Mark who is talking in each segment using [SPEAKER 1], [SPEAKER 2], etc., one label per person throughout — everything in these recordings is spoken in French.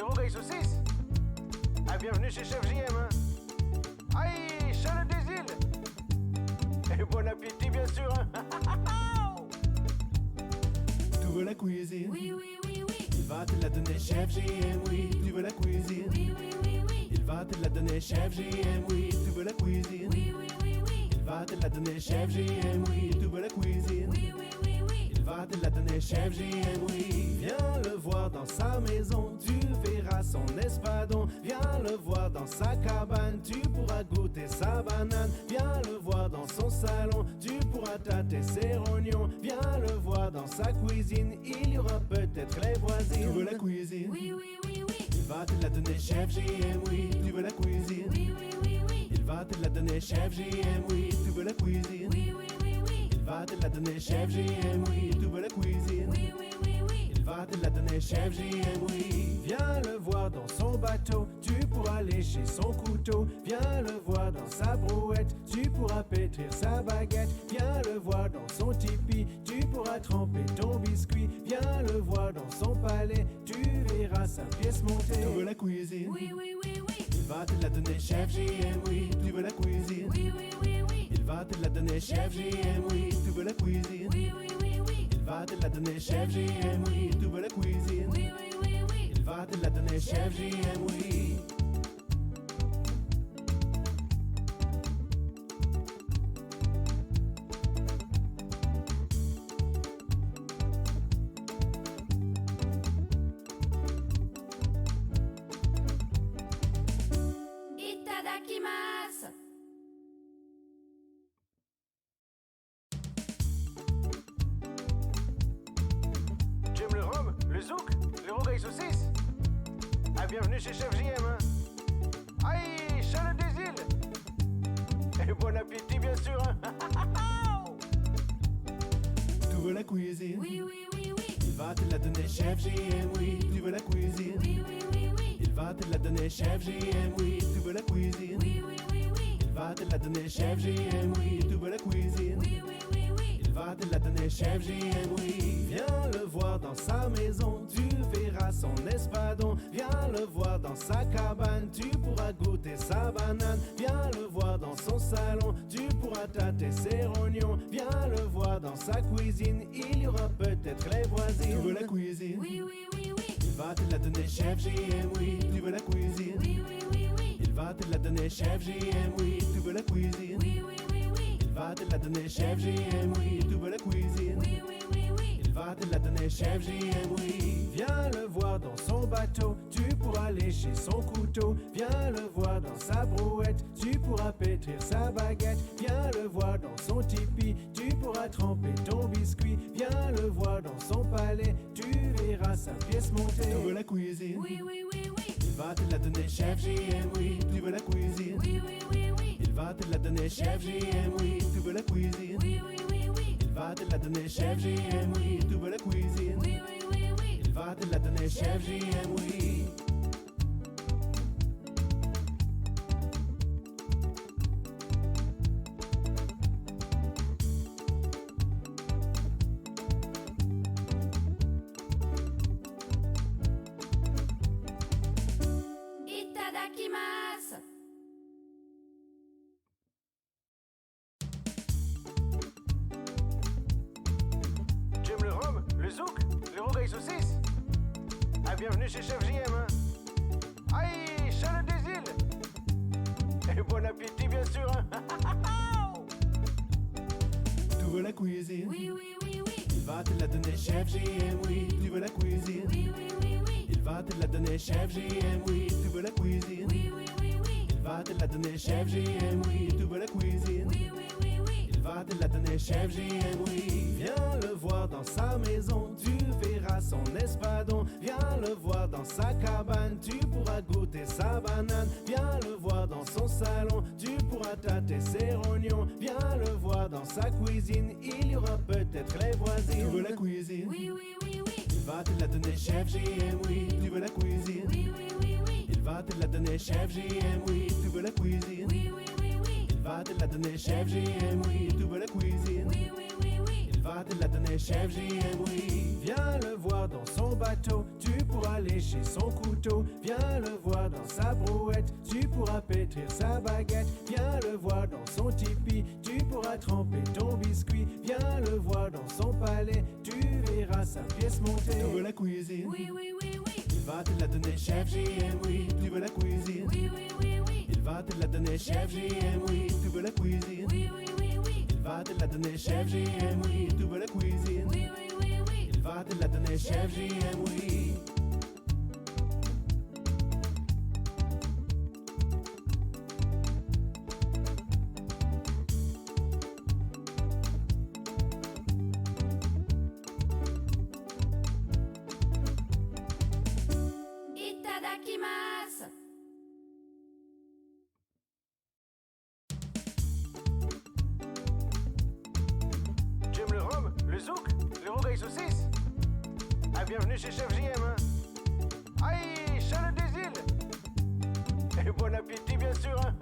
[SPEAKER 1] rocailles saucisses. Ah, bienvenue chez Chef JM, hein. Aïe, Charles des îles. Et bon appétit, bien sûr, hein.
[SPEAKER 2] Tu veux la cuisine?
[SPEAKER 3] Oui, oui, oui, oui.
[SPEAKER 2] Il va te la donner, Chef JM, oui. Tu veux la cuisine?
[SPEAKER 3] Oui, oui, oui, oui.
[SPEAKER 2] Il va te la donner, Chef JM, oui. Tu veux la cuisine?
[SPEAKER 3] Oui, oui, oui, oui.
[SPEAKER 2] Il va te la donner, Chef JM, oui. Tu veux la cuisine?
[SPEAKER 3] Oui, oui, oui, oui.
[SPEAKER 2] Il va te la donner, Chef JM, oui. Viens le voir dans sa maison, tu verras son espadon. Viens le voir dans sa cabane, tu pourras goûter sa banane. Viens le voir dans son salon, tu pourras tâter ses rognons. Viens le voir dans sa cuisine, il y aura peut-être les voisines. Tu veux la cuisine?
[SPEAKER 3] Oui, oui, oui, oui.
[SPEAKER 2] Il va te la donner, Chef JM, oui. Tu veux la cuisine?
[SPEAKER 3] Oui, oui, oui, oui.
[SPEAKER 2] Il va te la donner, Chef JM, oui. Tu veux la cuisine?
[SPEAKER 3] Oui, oui, oui, oui.
[SPEAKER 2] Il va te la donner, Chef JM, oui. Tu veux la cuisine?
[SPEAKER 3] Oui, oui, oui, oui.
[SPEAKER 2] Il va te la donner, Chef JM, oui. Viens le voir dans son bateau, tu pourras lécher son couteau. Viens le voir dans sa brouette, tu pourras pétrir sa baguette. Viens le voir dans son tipi, tu pourras tremper ton biscuit. Viens le voir dans son palais, tu verras sa pièce montée. Tu veux la cuisine?
[SPEAKER 3] Oui, oui, oui, oui.
[SPEAKER 2] Il va te la donner, Chef JM, oui. Tu veux la cuisine?
[SPEAKER 3] Oui, oui, oui, oui.
[SPEAKER 2] Il va te la donner, Chef JM, oui. Tu veux la cuisine?
[SPEAKER 3] Oui, oui, oui, oui.
[SPEAKER 2] Il va te la donner, Chef JM, oui. Tu veux la cuisine?
[SPEAKER 3] Oui, oui, oui, oui.
[SPEAKER 2] Il va te la donner, Chef JM, oui.
[SPEAKER 3] Itadakimasu.
[SPEAKER 1] Tu aimes le rhum, le zouk, les rocailles saucisses. Ah, bienvenue chez Chef JM, hein. Aïe, Charles des îles. Et bon appétit, bien sûr, hein.
[SPEAKER 2] Tu veux la cuisine?
[SPEAKER 3] Oui, oui, oui, oui.
[SPEAKER 2] Il va te la donner, Chef JM, oui. Tu veux la cuisine?
[SPEAKER 3] Oui, oui, oui, oui.
[SPEAKER 2] Il va te la donner, Chef JM, oui. Tu veux la cuisine?
[SPEAKER 3] Oui, oui, oui, oui.
[SPEAKER 2] Il va te la donner, Chef JM, oui. Tu veux la cuisine?
[SPEAKER 3] Oui, oui, oui, oui.
[SPEAKER 2] Il va te la donner, Chef JM, oui. Viens le voir dans sa maison, tu verras son espadon. Viens le voir dans sa cabane, tu pourras goûter sa banane. Viens le voir dans son salon, tu pourras tâter ses rognons. Viens le voir dans sa cuisine, il y aura peut-être les voisines. Tu veux la cuisine?
[SPEAKER 3] Oui, oui, oui, oui.
[SPEAKER 2] Il va te la donner, Chef JM, oui. Tu veux la cuisine?
[SPEAKER 3] Oui, oui, oui, oui.
[SPEAKER 2] Il va te la donner, Chef JM, oui. Tu veux la cuisine?
[SPEAKER 3] Oui, oui, oui, oui.
[SPEAKER 2] Il va te la donner, Chef JM, oui. Tu veux la cuisine?
[SPEAKER 3] Oui, oui, oui, oui.
[SPEAKER 2] Il va te la donner, Chef JM, oui. Viens le voir dans son bateau, tu pourras lécher son couteau. Viens le voir dans sa brouette, tu pourras pétrir sa baguette. Viens le voir dans son tipi, tu pourras tremper ton biscuit. Viens le voir dans son palais, tu verras sa pièce montée. Tu veux la cuisine?
[SPEAKER 3] Oui, oui, oui, oui.
[SPEAKER 2] Il va te la donner, Chef JM, oui. Tu veux la cuisine?
[SPEAKER 3] Oui, oui, oui, oui.
[SPEAKER 2] Il va te la donner, Chef JM, oui. Tu veux la cuisine?
[SPEAKER 3] Oui, oui, oui, oui.
[SPEAKER 2] Il va te la donner, Chef JM, oui. Tu veux la cuisine?
[SPEAKER 3] Oui, oui, oui, oui.
[SPEAKER 2] Il va te la donner, Chef JM, oui.
[SPEAKER 3] Itadakimasu.
[SPEAKER 1] Tu aimes le rhum, le zouk, les rocailles saucisses. Ah, bienvenue chez Chef JM, hein. Aïe, Charles des îles. Et bon appétit, bien sûr, hein.
[SPEAKER 2] Tu veux la cuisine?
[SPEAKER 3] Oui, oui, oui, oui.
[SPEAKER 2] Il va te la donner, Chef JM, oui. Tu veux la cuisine?
[SPEAKER 3] Oui, oui, oui, oui.
[SPEAKER 2] Il va te la donner, Chef JM, oui. Tu veux la cuisine?
[SPEAKER 3] Oui, oui, oui, oui.
[SPEAKER 2] Il va te la donner, Chef JM, oui. Tu veux la cuisine?
[SPEAKER 3] Oui, oui, oui, oui.
[SPEAKER 2] Il va te la donner, Chef JM, oui. Viens le voir dans sa maison, tu verras son espadon. Viens le voir dans sa cabane, tu pourras goûter sa banane. Viens le voir dans son salon, tu pourras tâter ses rognons. Viens le voir dans sa cuisine, il y aura peut-être les voisines. Tu veux la cuisine?
[SPEAKER 3] Oui, oui, oui, oui.
[SPEAKER 2] Il va te la donner, Chef JM, oui. Tu veux la cuisine?
[SPEAKER 3] Oui, oui, oui, oui.
[SPEAKER 2] Il va te la donner, Chef JM, oui. Tu veux la cuisine?
[SPEAKER 3] Oui, oui, oui, oui.
[SPEAKER 2] Il va te la donner, Chef JM, oui. Tu veux la cuisine?
[SPEAKER 3] Oui, oui, oui, oui.
[SPEAKER 2] Il va te la donner, chef JM, oui. Viens le voir dans son bateau, tu pourras lécher son couteau. Viens le voir dans sa brouette, tu pourras pétrir sa baguette. Viens le voir dans son tipi, tu pourras tremper ton biscuit. Viens le voir dans son palais, tu verras sa pièce montée. Tu veux la cuisine?
[SPEAKER 3] Oui, oui, oui, oui.
[SPEAKER 2] Il va te la donner, chef JM, oui. Tu veux la cuisine?
[SPEAKER 3] Oui, oui, oui, oui.
[SPEAKER 2] Il va te la donner, chef JM, oui. Tu veux la cuisine?
[SPEAKER 3] Oui, oui, oui, oui.
[SPEAKER 2] Il va te la donner, chef JM, oui. Tu veux la cuisine?
[SPEAKER 3] Oui, oui, oui, oui.
[SPEAKER 2] Il va te la donner, chef JM, oui.
[SPEAKER 3] Itadakimasu.
[SPEAKER 1] Tu aimes le rhum, le zouk, les rogailles saucisses? Ah, bienvenue chez Chef JM, hein. Aïe, Charles des îles. Et bon appétit, bien sûr, hein.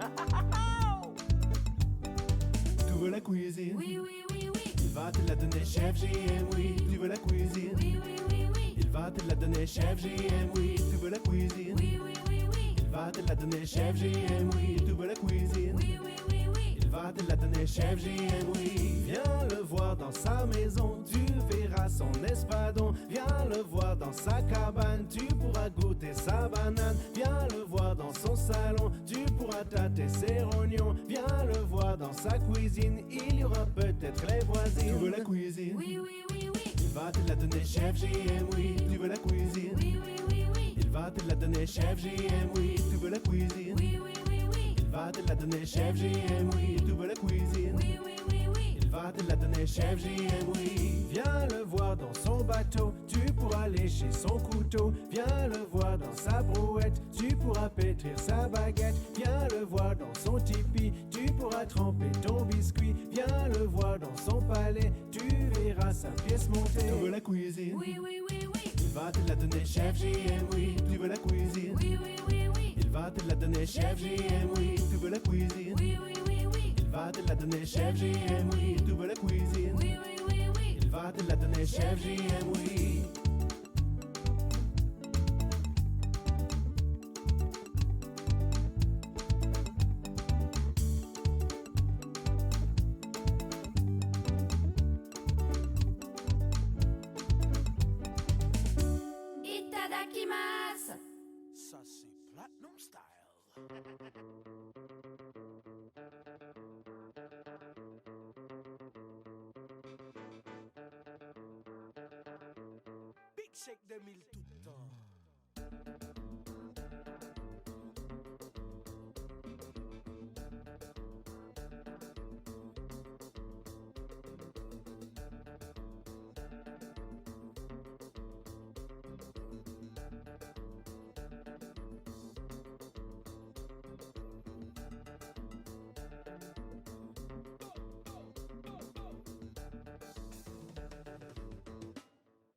[SPEAKER 2] Tu veux la cuisine?
[SPEAKER 3] Oui, oui, oui, oui.
[SPEAKER 2] Il va te la donner, chef JM, oui. Tu veux la cuisine?
[SPEAKER 3] Oui, oui, oui, oui.
[SPEAKER 2] Il va te la donner, chef JM, oui. Tu veux la cuisine?
[SPEAKER 3] Oui, oui, oui, oui.
[SPEAKER 2] Il va te la donner, chef JM, oui. Tu veux la cuisine?
[SPEAKER 3] Oui, oui, oui, oui.
[SPEAKER 2] Il va te la donner, chef JM, oui. Viens le voir dans sa maison, tu verras son espadon. Viens le voir dans sa cabane, tu pourras goûter sa banane. Viens le voir dans son salon, tu pourras tâter ses rognons. Viens le voir dans sa cuisine, il y aura peut-être les voisines. Tu veux la cuisine?
[SPEAKER 3] Oui, oui, oui, oui.
[SPEAKER 2] Il va te la donner, chef JM, oui. Tu veux la cuisine?
[SPEAKER 3] Oui, oui, oui, oui.
[SPEAKER 2] Il va te la donner, chef JM, oui. Tu veux la cuisine?
[SPEAKER 3] Oui, oui, oui, oui.
[SPEAKER 2] Il va te la donner, chef JM, oui. Tu veux la cuisine?
[SPEAKER 3] Oui, oui, oui, oui.
[SPEAKER 2] Il va te la donner, chef JM, oui. Viens le voir dans son bateau, tu pourras lécher son couteau. Viens le voir dans sa brouette, tu pourras pétrir sa baguette. Viens le voir dans son tipi, tu pourras tremper ton biscuit. Viens le voir dans son palais, tu verras sa pièce montée. Tu veux la cuisine?
[SPEAKER 3] Oui, oui, oui, oui.
[SPEAKER 2] Il va te la donner, chef JM, oui. Tu veux la cuisine?
[SPEAKER 3] Oui, oui, oui, oui.
[SPEAKER 2] Il va te la donner, chef JM, oui. Tu veux la cuisine?
[SPEAKER 3] Oui, oui, oui, oui.
[SPEAKER 2] Il va te la donner, chef JM, oui. Tu veux la cuisine?
[SPEAKER 3] Oui, oui, oui, oui.
[SPEAKER 2] Il va te la donner, chef JM, oui.
[SPEAKER 3] Itadakimasu.
[SPEAKER 4] Ça c'est Platinum Style. Big Shake 2000 tout le temps.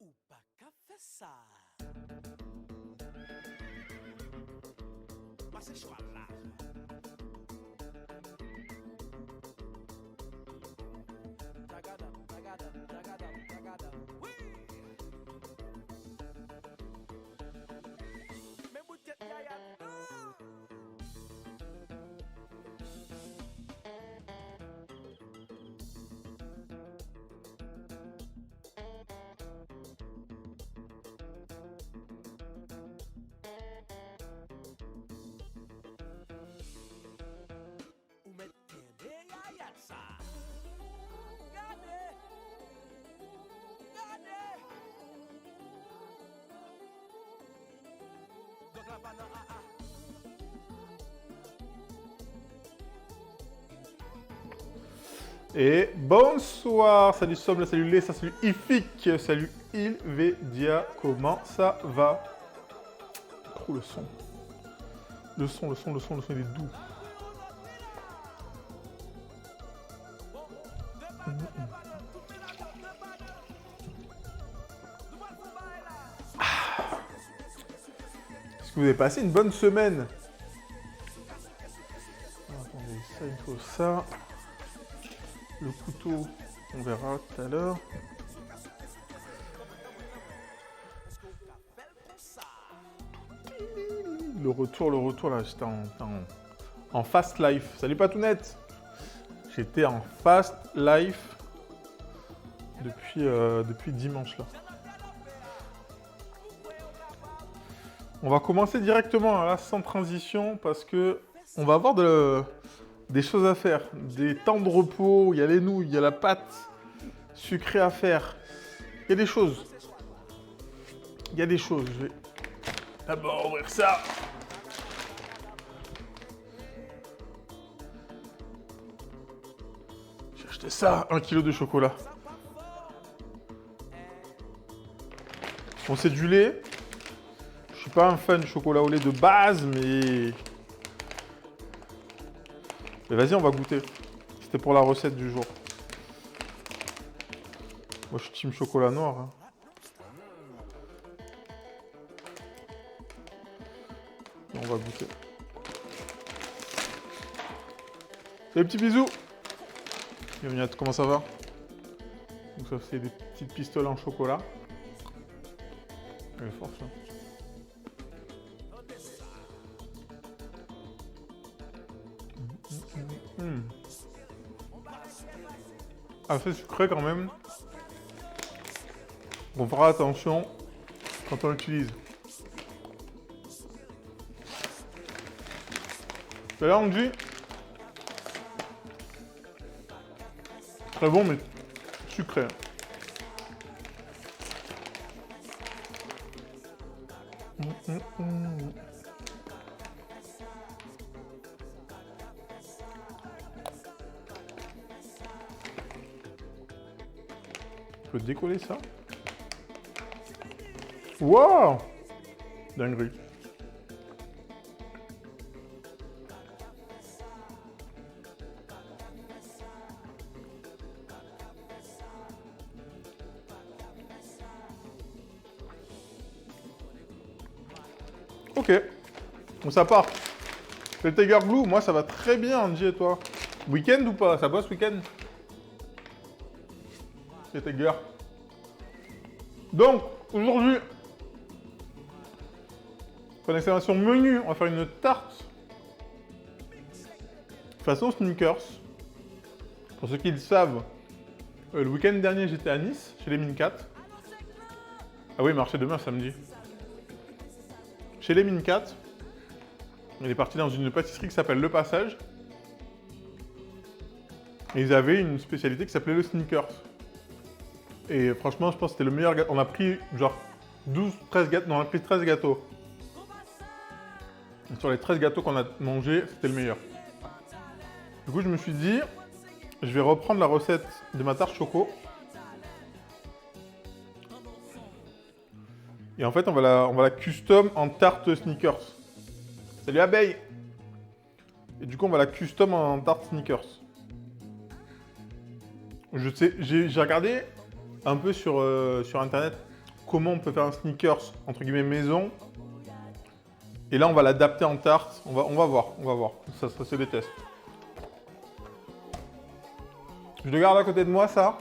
[SPEAKER 4] Ou pas qu'à faire ça. Bah c'est choix là. Tagada, tagada, tagada, tagada. Oui. Mais bout de tête yaya. Ou mettez des yaya ça. Regardez. Regardez. Donc la banane ah ah.
[SPEAKER 5] Et bonsoir, salut Somme, salut Lessa, salut Ifik, salut Ilvedia, comment ça va? Oh le son. Le son, il est doux. Est-ce que vous avez passé une bonne semaine? Attendez, ça, il faut ça. Le couteau, On verra tout à l'heure. Le retour là, j'étais en fast life. Salut Patounette. J'étais en fast life depuis dimanche là. On va commencer directement là, sans transition, parce que on va avoir des choses à faire, des temps de repos, il y a les nouilles, il y a la pâte sucrée à faire. Il y a des choses. Il y a des choses. Je vais d'abord ouvrir ça. J'ai acheté ça, 1 kg de chocolat. Bon, c'est du lait. Je suis pas un fan du chocolat au lait de base, mais vas-y, on va goûter. C'était pour la recette du jour. Moi, je suis team chocolat noir. Hein. Et on va goûter. Salut, petits bisous. Bienvenue à toi, comment ça va? Donc ça, c'est des petites pistolets en chocolat. Elle est forte, ça. Assez sucré quand même. On fera attention quand on l'utilise. Et là on dit très bon mais sucré. Je peux décoller ça. Wow! Dinguerie. Ok. Donc ça part. Le Tiger Glue, moi ça va très bien, Angie et toi. Week-end ou pas? Ça bosse week-end? C'est Tiger. Donc, aujourd'hui, pour l'exclamation menu, on va faire une tarte façon Snickers. Pour ceux qui le savent, le week-end dernier, j'étais à Nice, chez les Mines 4. Ah oui, marché demain, samedi. Chez les Mines 4, on est parti dans une pâtisserie qui s'appelle Le Passage. Et ils avaient une spécialité qui s'appelait le Snickers. Et franchement, je pense que c'était le meilleur gâteau. On a pris genre 13 gâteaux. Non, on a pris 13 gâteaux. Et sur les 13 gâteaux qu'on a mangés, c'était le meilleur. Du coup, je me suis dit, je vais reprendre la recette de ma tarte choco. Et en fait, on va la custom en tarte Snickers. Salut abeille! Et du coup, on va la custom en tarte Snickers. Je sais, j'ai regardé un peu sur internet comment on peut faire un Snickers entre guillemets maison. Et là on va l'adapter en tarte. On va voir. Ça c'est des tests. Je le garde à côté de moi ça.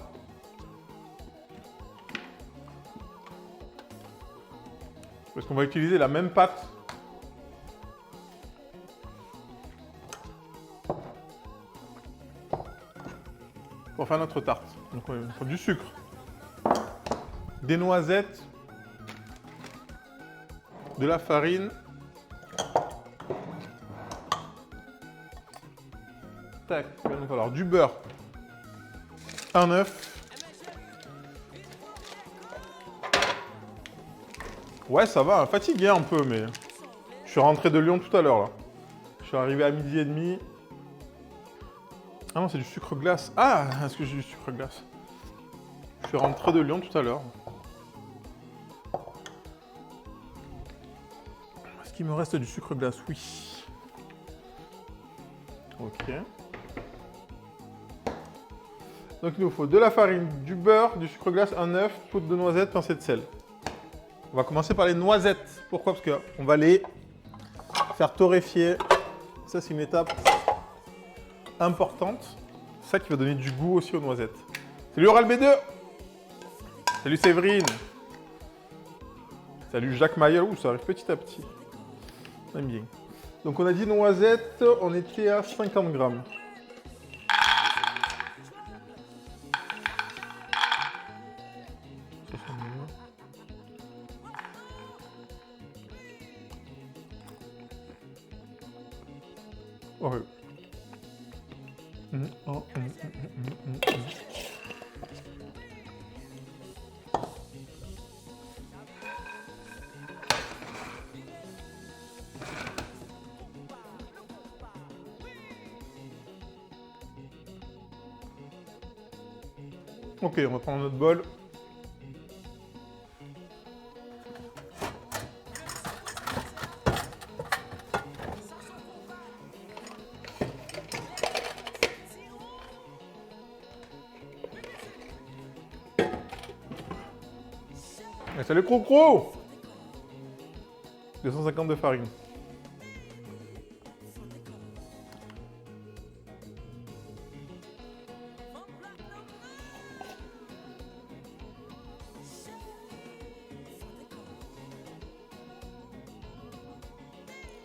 [SPEAKER 5] Parce qu'on va utiliser la même pâte. Pour faire notre tarte. Donc il faut du sucre. Des noisettes, de la farine, tac, il va nous falloir du beurre, un œuf, ouais ça va, fatigué un peu mais je suis rentré de Lyon tout à l'heure là, je suis arrivé à 12h30, ah non c'est du sucre glace, ah est-ce que j'ai du sucre glace? Je suis rentré de Lyon tout à l'heure. Est-ce qu'il me reste du sucre glace? Oui. Ok. Donc il nous faut de la farine, du beurre, du sucre glace, un œuf, poudre de noisette, pincée de sel. On va commencer par les noisettes. Pourquoi? Parce qu'on va les faire torréfier. Ça c'est une étape importante. C'est ça qui va donner du goût aussi aux noisettes. Salut Oral B2. Salut Séverine. Salut Jacques Maillot. Ouh, ça arrive petit à petit. On aime bien. Donc on a dit noisettes, on était à 50 grammes. Oh, oui. Ok, on va prendre notre bol. Et salut Crocro! 250 de farine.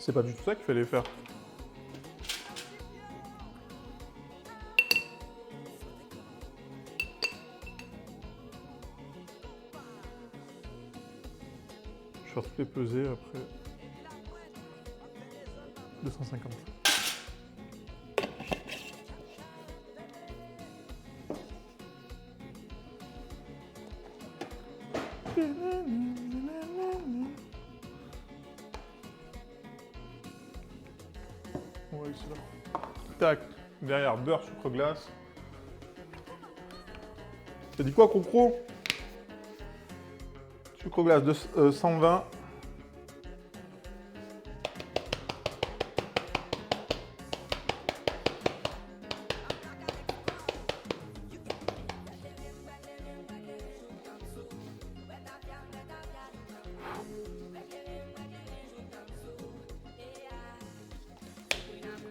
[SPEAKER 5] C'est pas du tout ça qu'il fallait faire. Je vais faire peser après. 250. On va ici là. Tac. Derrière, beurre, sucre glace. T'as dit quoi, Concro? Sucre glace de 120.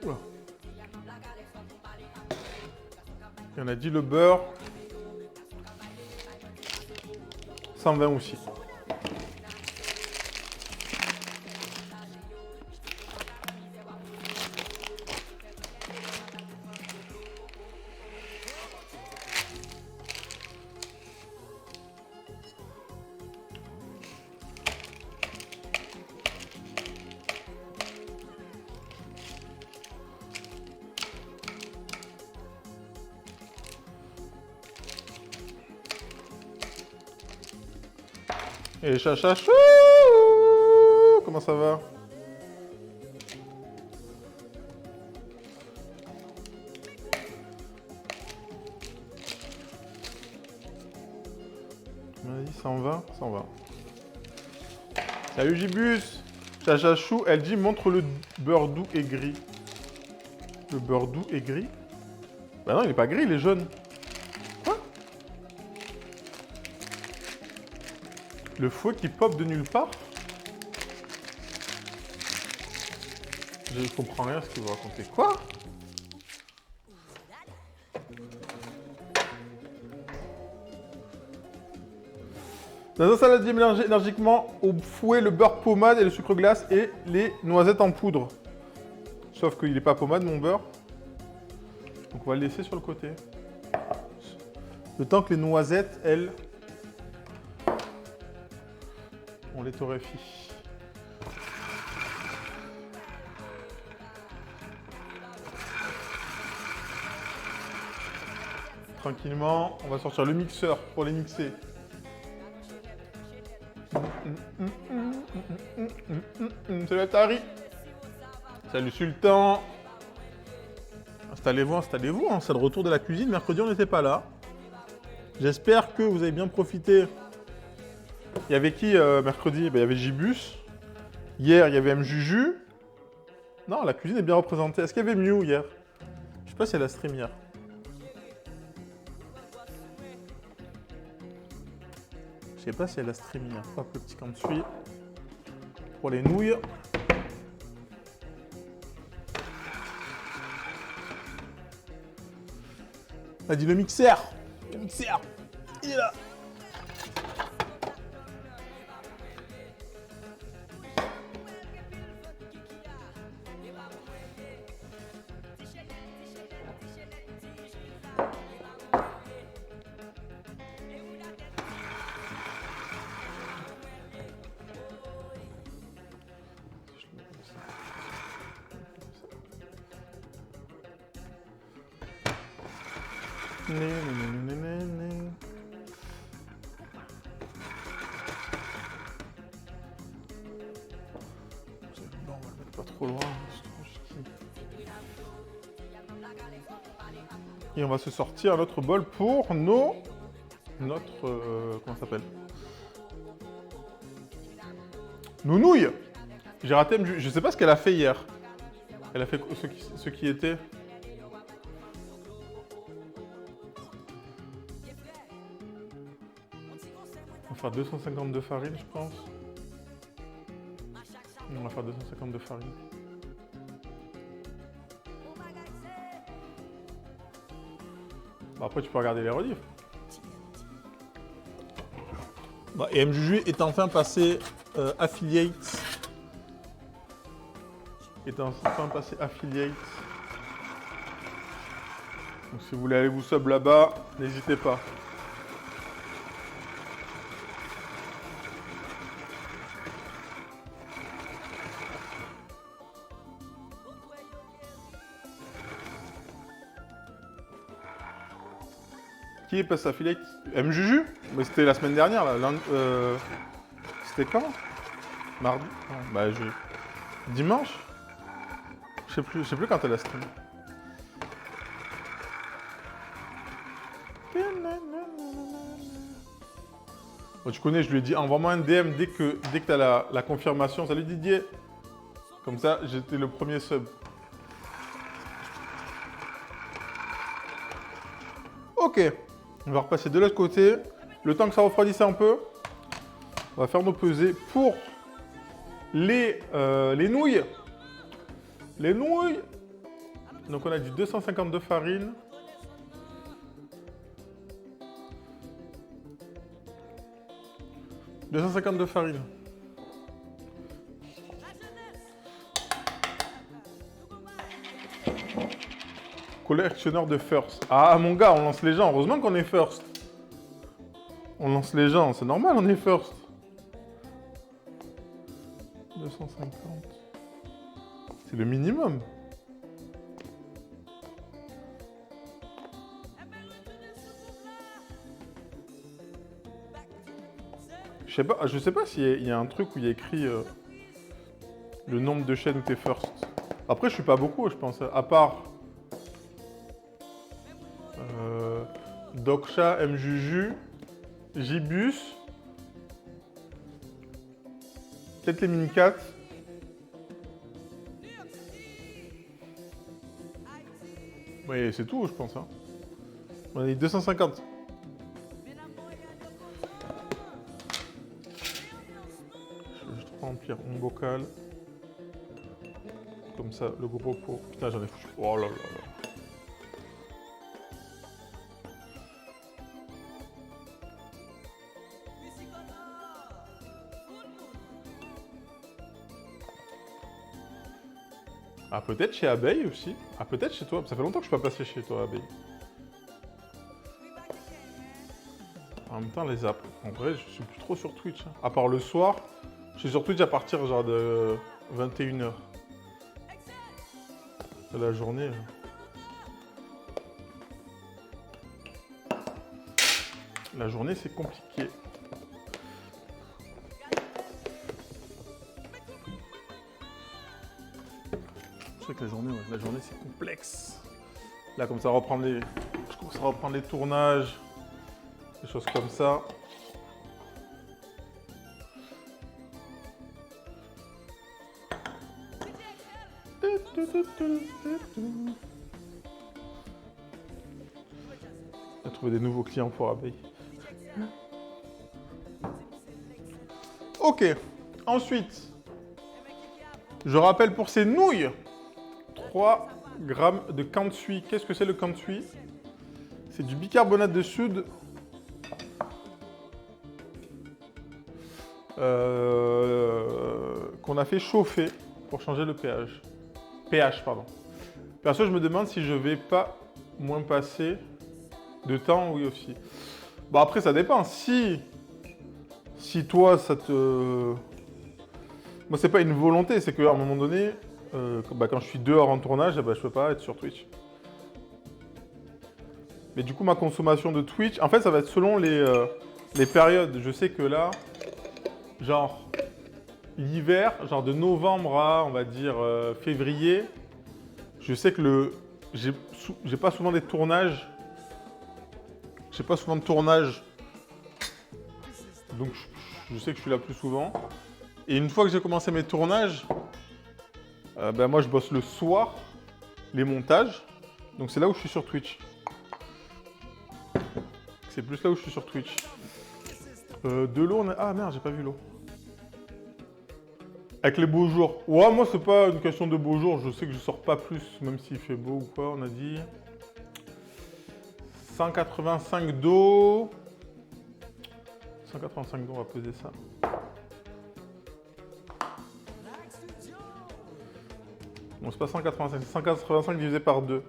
[SPEAKER 5] Oula. Et on a dit le beurre. 120 aussi. Et chachachou! Comment ça va? On a dit 120, 120. Salut Gibus! Chachachou, elle dit montre le beurre doux et gris. Le beurre doux et gris? Bah non, il est pas gris, il est jaune. Le fouet qui pop de nulle part. Je comprends rien à ce que vous racontez. Quoi? Dans un saladier, mélangez énergiquement au fouet le beurre pommade et le sucre glace et les noisettes en poudre. Sauf qu'il n'est pas pommade, mon beurre. Donc on va le laisser sur le côté. Le temps que les noisettes, elles... on les torréfie. Tranquillement, on va sortir le mixeur pour les mixer. Salut Atari. Salut Sultan. Installez-vous, installez-vous. Hein. C'est le retour de la cuisine. Mercredi, on n'était pas là. J'espère que vous avez bien profité. Il y avait qui mercredi? Il y avait Gibus. Hier, il y avait Mjuju. Non, la cuisine est bien représentée. Est-ce qu'il y avait Mew hier? Je sais pas si elle a stream hier. Je sais pas si elle a stream hier. Hop, le petit cantouille. Pour les nouilles. On a dit le mixeur. Le mixeur, il est là. Non, on va le mettre pas trop loin. Et on va se sortir notre bol pour notre comment ça s'appelle? Nos nouilles. J'ai raté, je sais pas ce qu'elle a fait hier. Elle a fait ce qui était. On va faire 250 de farine, je pense. On va faire 250 de farine. Bah après, tu peux regarder les rediffs. Bah, et MJuju est enfin passé affiliate. Est enfin passé affiliate. Donc si vous voulez aller vous sub là-bas, n'hésitez pas. Qui est passé affiliate? MJuju? Mais c'était la semaine dernière là. C'était quand? Mardi? Non, bah dimanche? Je sais plus quand elle a stream. Bon, tu connais, je lui ai dit envoie-moi un DM dès que tu as la confirmation. Salut Didier. Comme ça, j'étais le premier sub. Ok. On va repasser de l'autre côté. Le temps que ça refroidisse un peu, on va faire nos pesées pour les nouilles. Les nouilles. Donc on a dit 250 de farine. « 250 de farine. Collectionneur de first. Ah mon gars, on lance les gens. Heureusement qu'on est first. On lance les gens, c'est normal, on est first. 250. C'est le minimum. Je sais pas s'il y a un truc où il y a écrit le nombre de chaînes où t'es first. Après, je suis pas beaucoup, je pense. À part Doksha, MJuju, Jibus, peut-être les mini-cats. Oui, c'est tout, je pense. Hein. On est 250. Remplir mon bocal. Comme ça, le gros pot. Putain, j'en ai foutu. Oh là là là. Ah, peut-être chez Abeille aussi. Ah, peut-être chez toi. Ça fait longtemps que je suis pas passé chez toi, Abeille. En même temps, les apps. En vrai, je suis plus trop sur Twitch. Hein. À part le soir. Je suis sur Twitch à partir genre de 21h. De la journée. La journée, c'est compliqué. C'est vrai que la journée, c'est complexe. Là, comme ça, je commence à reprendre les tournages. Des choses comme ça. On a trouvé des nouveaux clients pour Abeille. Ok. Ensuite, je rappelle pour ces nouilles, 3 grammes de kansui. Qu'est-ce que c'est le kansui? C'est du bicarbonate de soude. Qu'on a fait chauffer pour changer le pH. pH, pardon. Perso, je me demande si je vais pas moins passer de temps, oui aussi. Bon, après, ça dépend. Si toi, ça te... Moi, c'est pas une volonté, c'est qu'à un moment donné, quand je suis dehors en tournage, je peux pas être sur Twitch. Mais du coup, ma consommation de Twitch, en fait, ça va être selon les périodes. Je sais que là, genre, l'hiver, genre de novembre à, on va dire, février, je sais que j'ai pas souvent des tournages. J'ai pas souvent de tournage. Donc, je sais que je suis là plus souvent. Et une fois que j'ai commencé mes tournages, moi, je bosse le soir, les montages. Donc, c'est là où je suis sur Twitch. C'est plus là où je suis sur Twitch. De l'eau, ah merde, j'ai pas vu l'eau. Avec les beaux jours. Ouais, moi, c'est pas une question de beaux jours. Je sais que je sors pas plus, même s'il fait beau ou quoi, on a dit. 185 d'eau. 185 d'eau, on va poser ça. Bon, c'est pas 185, c'est 185 divisé par 2.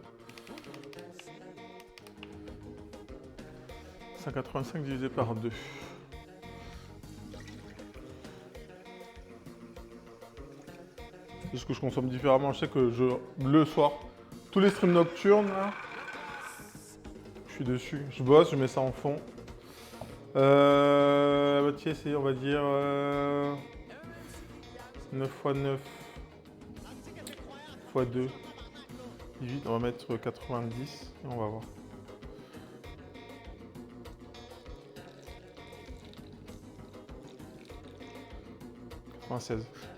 [SPEAKER 5] 185 divisé par 2. C'est ce que je consomme différemment. Je sais que le soir, tous les streams nocturnes, là, je suis dessus. Je bosse, je mets ça en fond. Tiens, c'est, on va dire, 9 x 9 x 2. 18, on va mettre 90 et on va voir.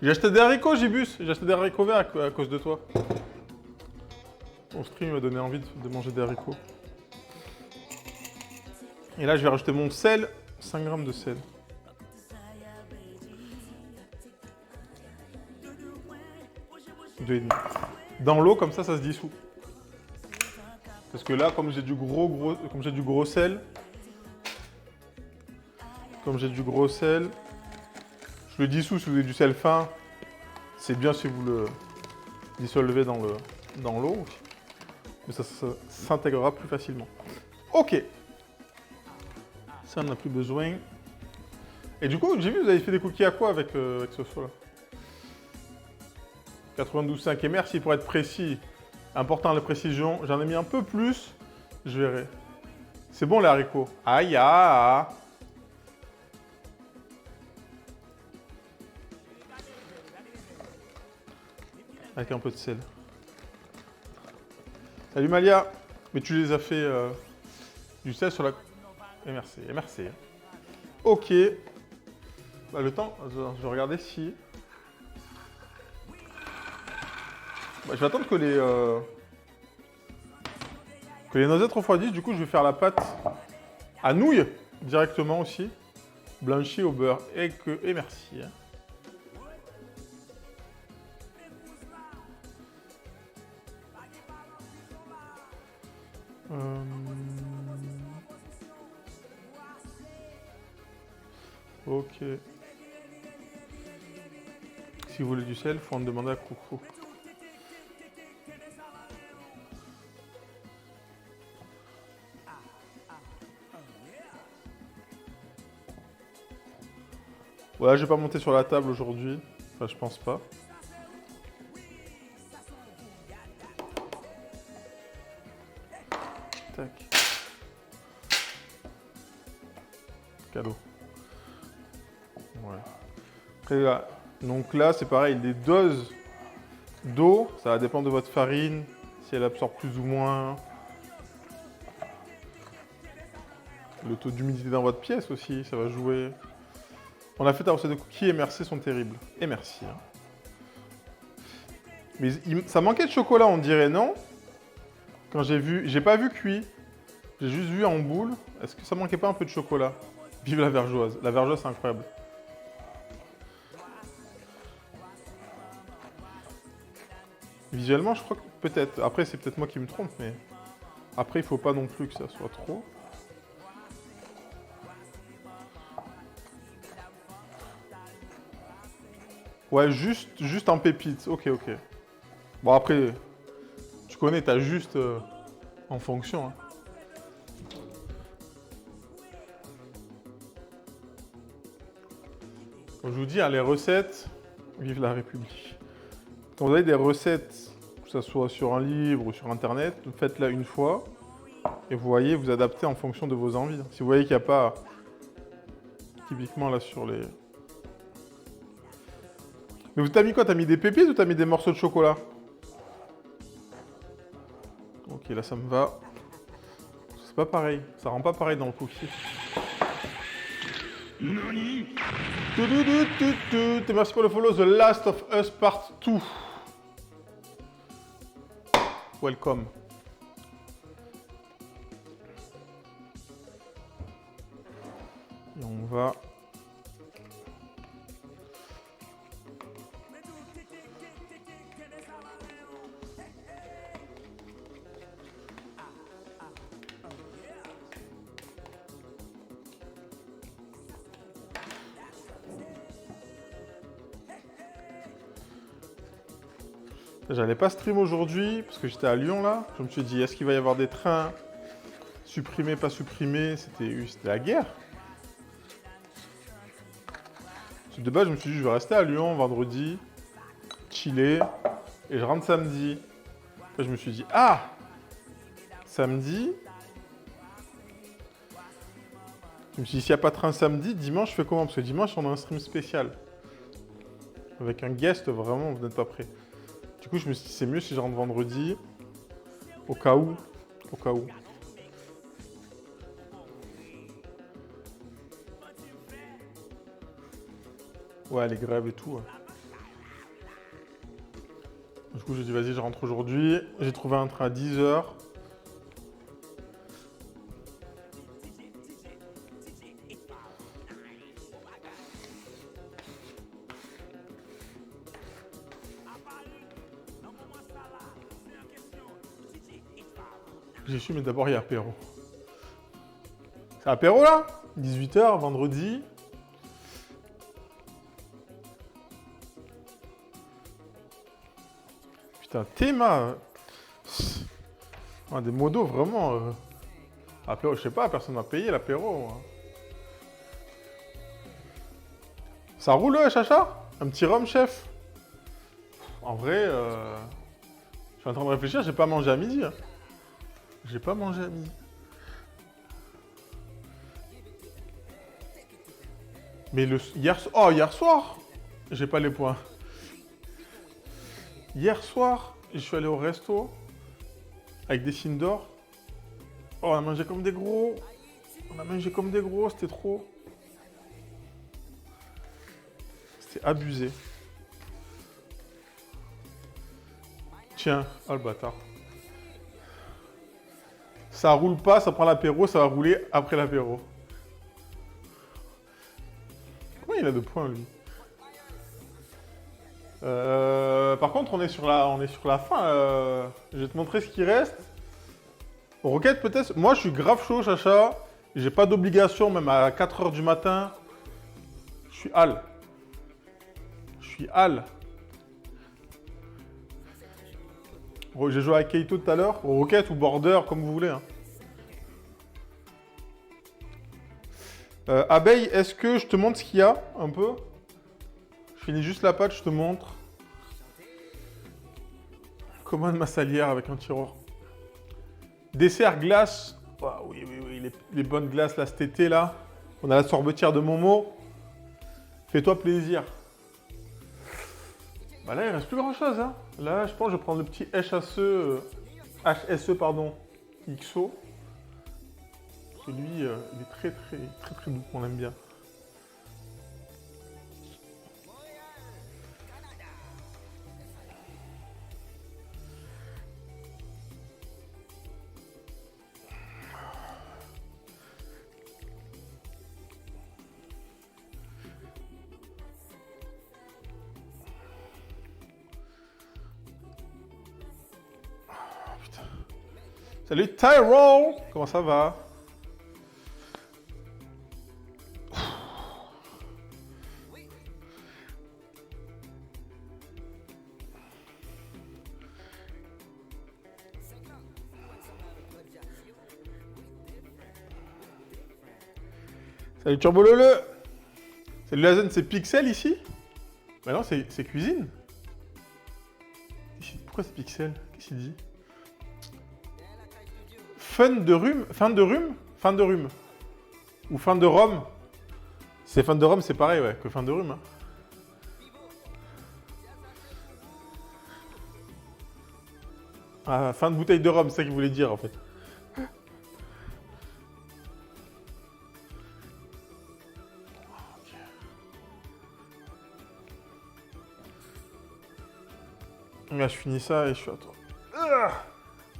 [SPEAKER 5] J'ai acheté des haricots, Gibus. J'ai acheté des haricots verts à cause de toi. Ton stream m'a donné envie de manger des haricots. Et là, je vais rajouter mon sel. 5 grammes de sel. Dans l'eau, comme ça se dissout. Parce que là, comme j'ai du gros sel, je le dissous. Si vous avez du sel fin, c'est bien si vous le dissolvez dans l'eau. Mais ça s'intégrera plus facilement. Ok. Ça, on n'a plus besoin. Et du coup, j'ai vu, vous avez fait des cookies à quoi avec ce sauce-là? 92,5. Et merci pour être précis. Important la précision. J'en ai mis un peu plus. Je verrai. C'est bon les haricots. Aïe, aïe. Avec un peu de sel. Salut Malia. Mais tu les as fait du sel sur la... Et merci, et merci. Ok. Bah, le temps, je vais regarder si... Bah, je vais attendre que les noisettes refroidissent. Du coup, je vais faire la pâte à nouilles directement aussi. Blanchie au beurre. Et merci. Ok. Si vous voulez du sel, faut en demander à Coucou. Voilà, je vais pas monter sur la table aujourd'hui. Enfin, je pense pas. Tac. Cadeau. Ouais. Après, là, donc là, c'est pareil, les doses d'eau, ça va dépendre de votre farine, si elle absorbe plus ou moins. Le taux d'humidité dans votre pièce aussi, ça va jouer. On a fait ta recette de cookies et merci sont terribles. Et merci. Hein. Mais ça manquait de chocolat, on dirait, non? Quand j'ai pas vu cuit, j'ai juste vu en boule. Est-ce que ça manquait pas un peu de chocolat? Vive la vergeoise. La vergeoise, c'est incroyable. Visuellement, je crois que peut-être. Après, c'est peut-être moi qui me trompe, mais Après, il faut pas non plus que ça soit trop. Ouais, juste en pépites. Ok, ok. Bon, après, tu connais, t'as juste en fonction. Hein. Comme je vous dis, hein, les recettes, vive la République. Quand vous avez des recettes, que ce soit sur un livre ou sur Internet, faites-la une fois. Et vous voyez, vous adaptez en fonction de vos envies. Si vous voyez qu'il n'y a pas, typiquement là sur les... Mais t'as mis quoi? T'as mis des pépites ou t'as mis des morceaux de chocolat? Ok, là ça me va. C'est pas pareil, ça rend pas pareil dans le cookie. Et merci pour le follow, The Last of Us Part 2. Welcome. Et on va... J'allais pas stream aujourd'hui parce que j'étais à Lyon là. Je me suis dit, est-ce qu'il va y avoir des trains supprimés, pas supprimés? C'était la guerre. De base, je me suis dit, je vais rester à Lyon vendredi, chiller, et je rentre samedi. Là, je me suis dit, ah, samedi. Je me suis dit, s'il n'y a pas de train samedi, dimanche, je fais comment? Parce que dimanche, on a un stream spécial. Avec un guest, vraiment, vous n'êtes pas prêts. Du coup, je me suis dit, c'est mieux si je rentre vendredi, au cas où. Au cas où. Ouais, les grèves et tout. Ouais. Du coup, j'ai dit, vas-y, je rentre aujourd'hui. J'ai trouvé un train à 10h. J'ai su, mais d'abord, il y a apéro. C'est apéro, là? 18h, vendredi. Putain, Théma. Ah, des modos, vraiment. Apéro, je sais pas, personne m'a payé l'apéro. Ça roule, Chacha? Un petit rhum, chef? En vrai, je suis en train de réfléchir, j'ai pas mangé à midi. Hein. J'ai pas mangé à midi. Mais hier soir, j'ai pas les points. Hier soir, je suis allé au resto avec des signes d'or. Oh, on a mangé comme des gros. On a mangé comme des gros, c'était trop. C'était abusé. Tiens, oh le bâtard. Ça roule pas, ça prend l'apéro, ça va rouler après l'apéro. Comment il a 2 points, lui? Par contre, on est sur la fin. Je vais te montrer ce qui reste. Roquette, peut-être. Moi, je suis grave chaud, Chacha. J'ai pas d'obligation, même à 4h du matin. Je suis hal. Je suis hal. J'ai joué avec Keito tout à l'heure. Roquette ou Border, comme vous voulez. Hein. Abeille, est-ce que je te montre ce qu'il y a un peu? Je finis juste la pâte, je te montre. Commande ma salière avec un tiroir. Dessert glace. Oh, oui, les bonnes glaces là cet été là. On a la sorbetière de Momo. Fais-toi plaisir. Bah là, il reste plus grand chose. Hein. Là, je pense que je vais prendre le petit HSE pardon, XO. Et lui, il est très doux, on l'aime bien. Salut Tyrone. Comment ça va? Salut Turbo Lele. Salut Lazen, c'est Pixel ici? Bah non, c'est cuisine. Pourquoi c'est Pixel? Qu'est-ce qu'il dit? Fin de rhume? Fin de rhume? Fin de rhume. Ou fin de rhum? C'est fin de rhum, c'est pareil, ouais, que fin de rhume. Hein. Ah, fin de bouteille de rhum, c'est ça qu'il voulait dire en fait. Là, je finis ça et je suis à toi.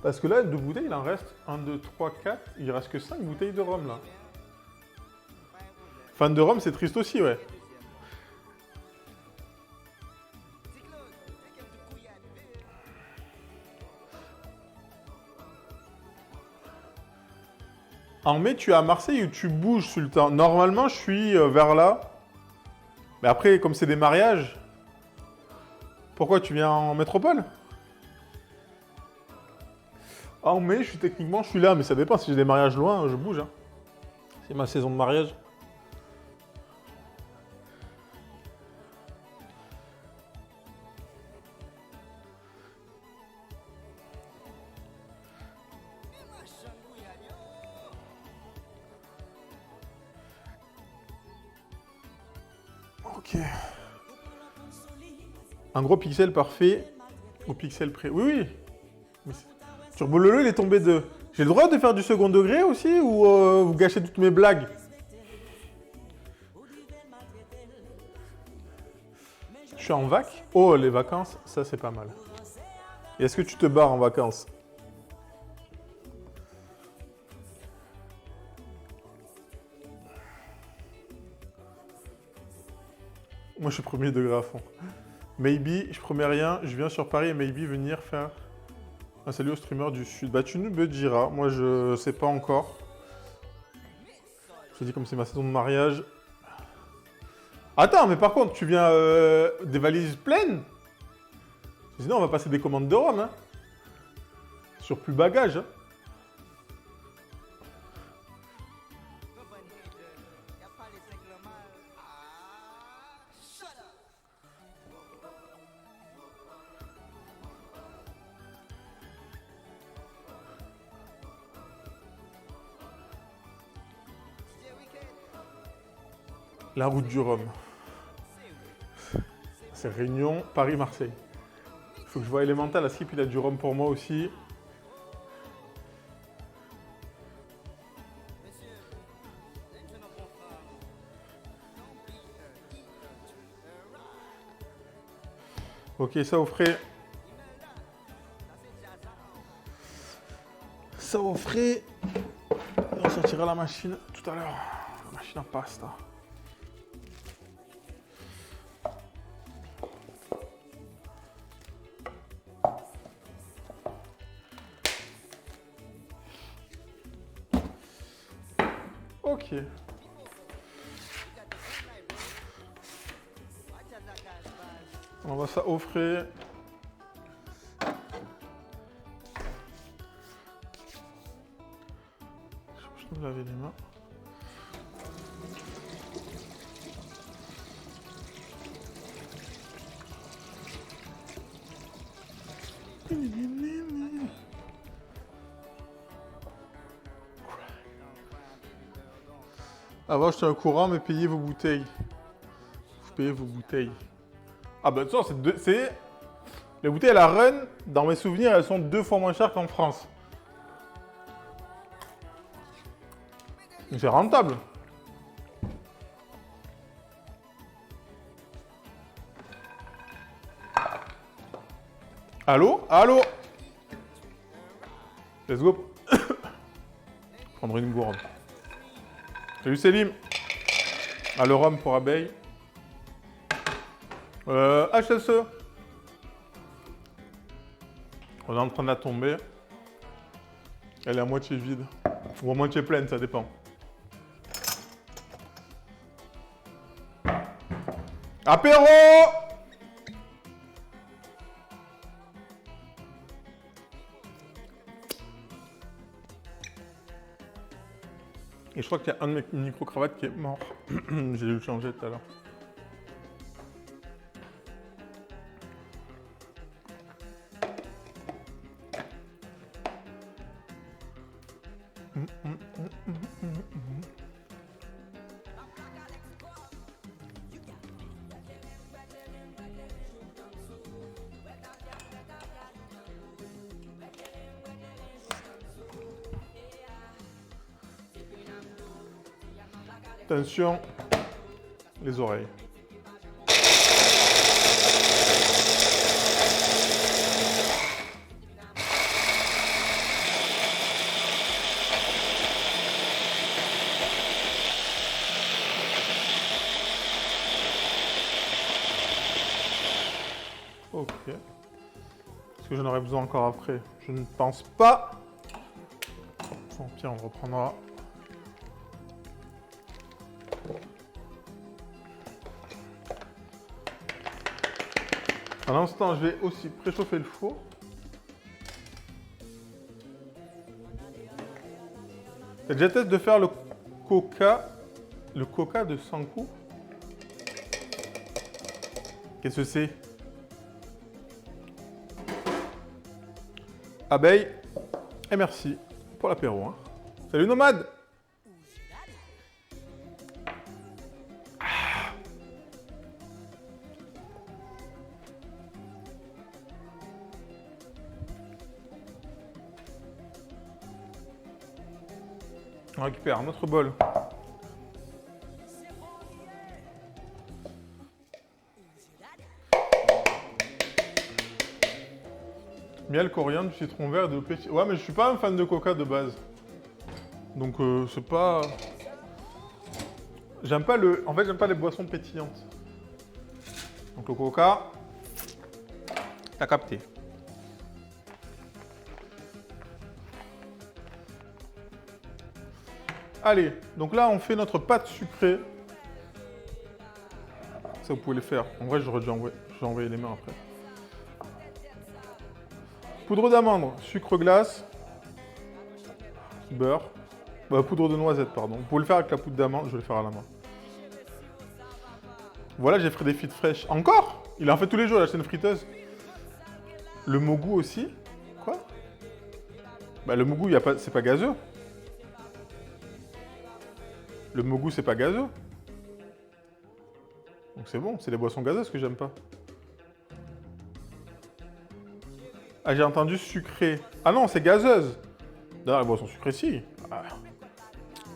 [SPEAKER 5] Parce que là, de bouteilles, il en reste 1, 2, 3, 4. Il reste que 5 bouteilles de rhum là. Fan de rhum, c'est triste aussi, ouais. En mai, tu es à Marseille ou tu bouges, Sultan? Normalement, je suis vers là. Mais après, comme c'est des mariages... Pourquoi tu viens en métropole? En mai, techniquement, je suis là, mais ça dépend. Si j'ai des mariages loin, je bouge. Hein. C'est ma saison de mariage. Ok. Un gros pixel parfait au pixel près. Oui, oui. Turbo Lolo, il est tombé de... J'ai le droit de faire du second degré aussi ou vous gâchez toutes mes blagues? Je suis en vac. Oh, les vacances, ça c'est pas mal. Et est-ce que tu te barres en vacances? Moi, je suis premier degré à fond. Maybe, je promets rien, je viens sur Paris et maybe venir faire un salut au streamer du Sud. Bah, tu me diras. Moi, je sais pas encore. Je te dis comme c'est ma saison de mariage. Attends, mais par contre, tu viens des valises pleines? Sinon, on va passer des commandes de Rome. Hein. Sur plus bagage. Hein. La route du Rhum. C'est Réunion, Paris, Marseille. Il faut que je vois Elemental à Skip, il a du rhum pour moi aussi. Ok, ça au frais. Ça au frais. On sortira la machine tout à l'heure. La machine à pasta. Ok. On va ça au frais. Je peux me laver les mains. Avant, j'étais un courant, mais payez vos bouteilles. Vous payez vos bouteilles. Ah bah, de toute façon, c'est... Les bouteilles à la Run, dans mes souvenirs, elles sont 2 fois moins chères qu'en France. Donc c'est rentable. Allô? Allô? Let's go. Prendre une gourde. Salut Selim. Ah, le rhum pour abeille. HSE. On est en train de la tomber. Elle est à moitié vide. Ou à moitié pleine, ça dépend. Apéro! Et je crois qu'il y a un de mes micro-cravates qui est mort. J'ai dû le changer tout à l'heure. Attention, les oreilles. Ok. Est-ce que j'en aurai besoin encore après? Je ne pense pas. Bon, pire, on reprendra. À l'instant, je vais aussi préchauffer le four. T'as déjà testé de faire le coca de 100 coups? Qu'est-ce que c'est? Abeille, et merci pour l'apéro. Hein. Salut Nomade! On récupère un autre bol. Miel, coriandre, du citron vert et de l'eau pétillante. Ouais, mais je suis pas un fan de coca de base. Donc c'est pas... J'aime pas le... En fait, j'aime pas les boissons pétillantes. Donc le coca... T'as capté. Allez, donc là, on fait notre pâte sucrée. Ça, vous pouvez le faire. En vrai, j'aurais dû envoyer les mains après. Poudre d'amande, sucre glace, beurre, poudre de noisette, pardon. Vous pouvez le faire avec la poudre d'amande, je vais le faire à la main. Voilà, j'ai fait des frites fraîches. Encore? Il en fait tous les jours, il a acheté une friteuse. Le mogu aussi. Quoi? Bah, le mogu, c'est pas gazeux. Le mogu, c'est pas gazeux. Donc c'est bon, c'est les boissons gazeuses que j'aime pas. Ah, j'ai entendu sucré. Ah non, c'est gazeuse. D'ailleurs, les boissons sucrées, si. Ah.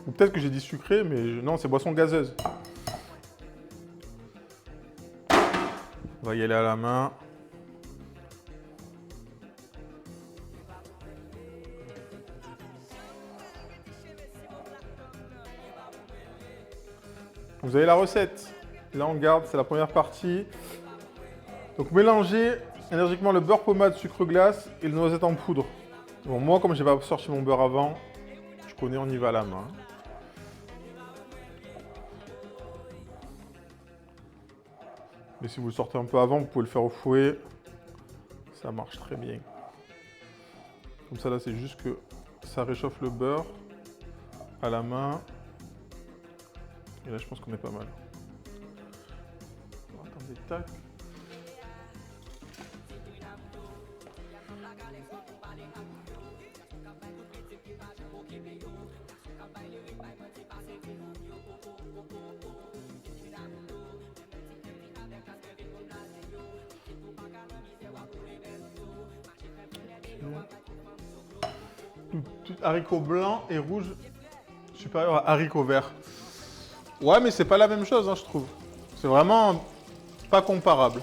[SPEAKER 5] Ou peut-être que j'ai dit sucré, mais non, c'est boisson gazeuse. On va y aller à la main. Vous avez la recette. Là, on garde, c'est la première partie. Donc, mélangez énergiquement le beurre pommade, sucre glace et le noisette en poudre. Bon, moi, comme j'ai pas sorti mon beurre avant, je connais, on y va à la main. Mais si vous le sortez un peu avant, vous pouvez le faire au fouet. Ça marche très bien. Comme ça, là, c'est juste que ça réchauffe le beurre à la main. Et là, je pense qu'on est pas mal. Attendez, tac. Haricots blancs et rouges supérieurs à haricots verts. Ouais, mais c'est pas la même chose, hein, je trouve. C'est vraiment pas comparable.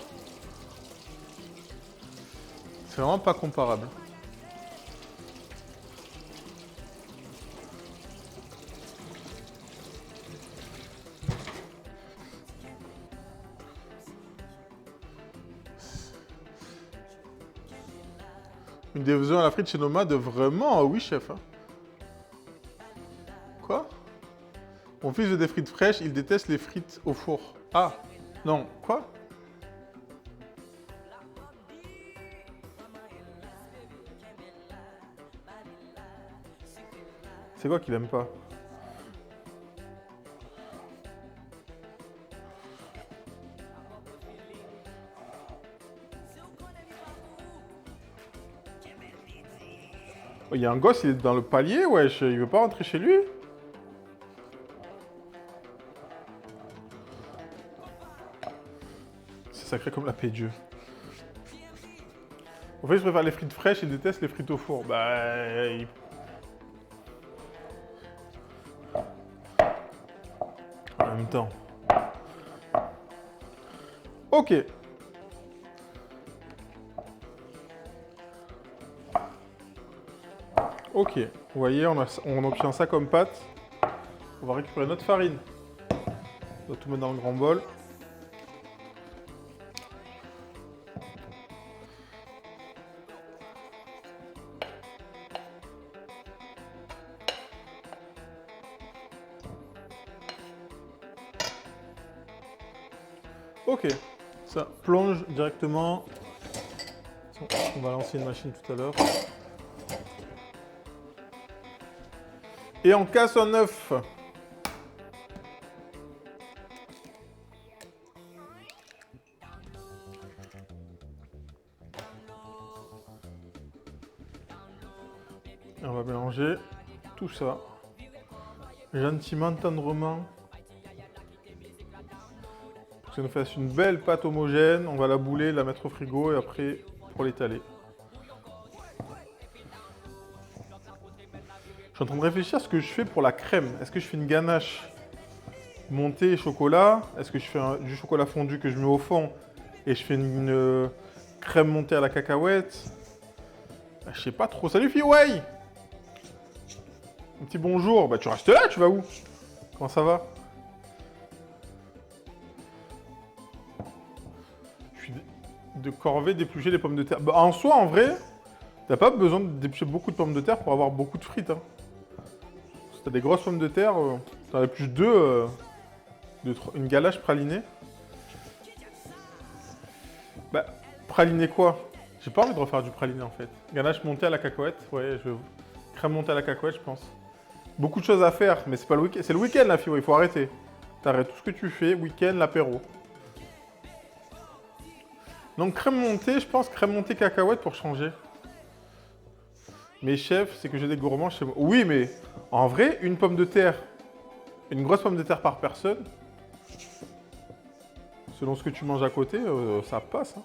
[SPEAKER 5] C'est vraiment pas comparable. Une dévotion à la frite chez Nomade, vraiment, oui chef. Hein. Quoi? Mon fils veut des frites fraîches, il déteste les frites au four. Ah, non, quoi? C'est quoi qu'il aime pas? Oh, il y a un gosse, il est dans le palier, wesh, il veut pas rentrer chez lui? C'est sacré comme la paix de Dieu. En fait, je préfère les frites fraîches, il déteste les frites au four. Bah, en même temps. Ok. Ok. Vous voyez, on obtient ça comme pâte. On va récupérer notre farine. On va tout mettre dans le grand bol. Ok, ça plonge directement. On va lancer une machine tout à l'heure. Et on casse un œuf. Et on va mélanger tout ça gentiment, tendrement. Ça nous fasse une belle pâte homogène, on va la bouler, la mettre au frigo et après pour l'étaler. Je suis en train de réfléchir à ce que je fais pour la crème. Est-ce que je fais une ganache montée chocolat? Est-ce que je fais du chocolat fondu que je mets au fond et je fais une crème montée à la cacahuète? Je sais pas trop. Salut Fiway! Un petit bonjour. Bah tu restes là, tu vas où? Comment ça va? De corvée d'éplucher les pommes de terre. Bah, en soi, en vrai, t'as pas besoin d'éplucher beaucoup de pommes de terre pour avoir beaucoup de frites. Hein. Si t'as des grosses pommes de terre, t'en épluches deux, une galache pralinée. Bah, praliné quoi? J'ai pas envie de refaire du praliné en fait. Ganache montée à la cacahuète, ouais, crème montée à la cacahuète, je pense. Beaucoup de choses à faire, mais c'est pas le week-end. C'est le week-end la fille, il faut arrêter. T'arrêtes tout ce que tu fais, week-end, l'apéro. Donc crème montée, je pense crème montée cacahuète pour changer. Mes chefs, c'est que j'ai des gourmands chez moi. Oui, mais en vrai, une pomme de terre, une grosse pomme de terre par personne, selon ce que tu manges à côté, ça passe. Hein.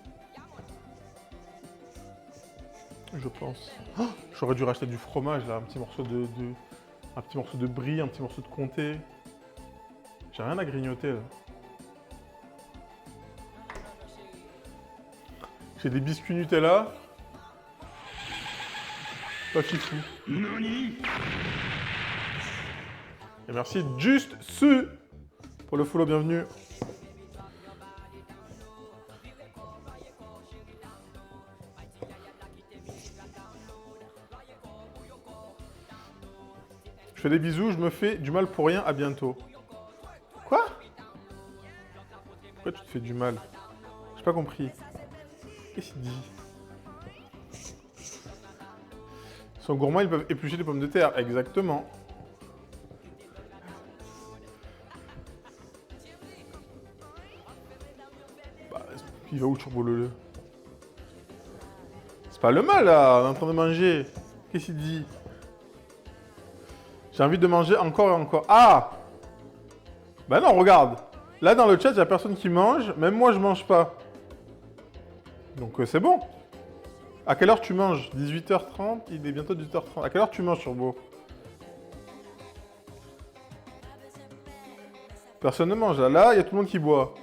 [SPEAKER 5] Je pense. Oh, j'aurais dû racheter du fromage, là, un petit morceau de brie, un petit morceau de comté. J'ai rien à grignoter, là. J'ai des biscuits Nutella. Pas fifou. Et merci Juste Su pour le follow, bienvenue. Je fais des bisous, je me fais du mal pour rien, à bientôt. Quoi? Pourquoi tu te fais du mal? J'ai pas compris. Qu'est-ce qu'il dit? Ils sont gourmands, ils peuvent éplucher des pommes de terre. Exactement. Bah, il va où, Turbo Lele? C'est pas le mal, là, on est en train de manger. Qu'est-ce qu'il dit? J'ai envie de manger encore et encore. Ah! Bah non, regarde. Là, dans le chat, il n'y a personne qui mange. Même moi, je mange pas. Donc c'est bon. À quelle heure tu manges? 18h30, il est bientôt 18h30. À quelle heure tu manges, Turbo? Personne ne mange. Là, il y a tout le monde qui boit.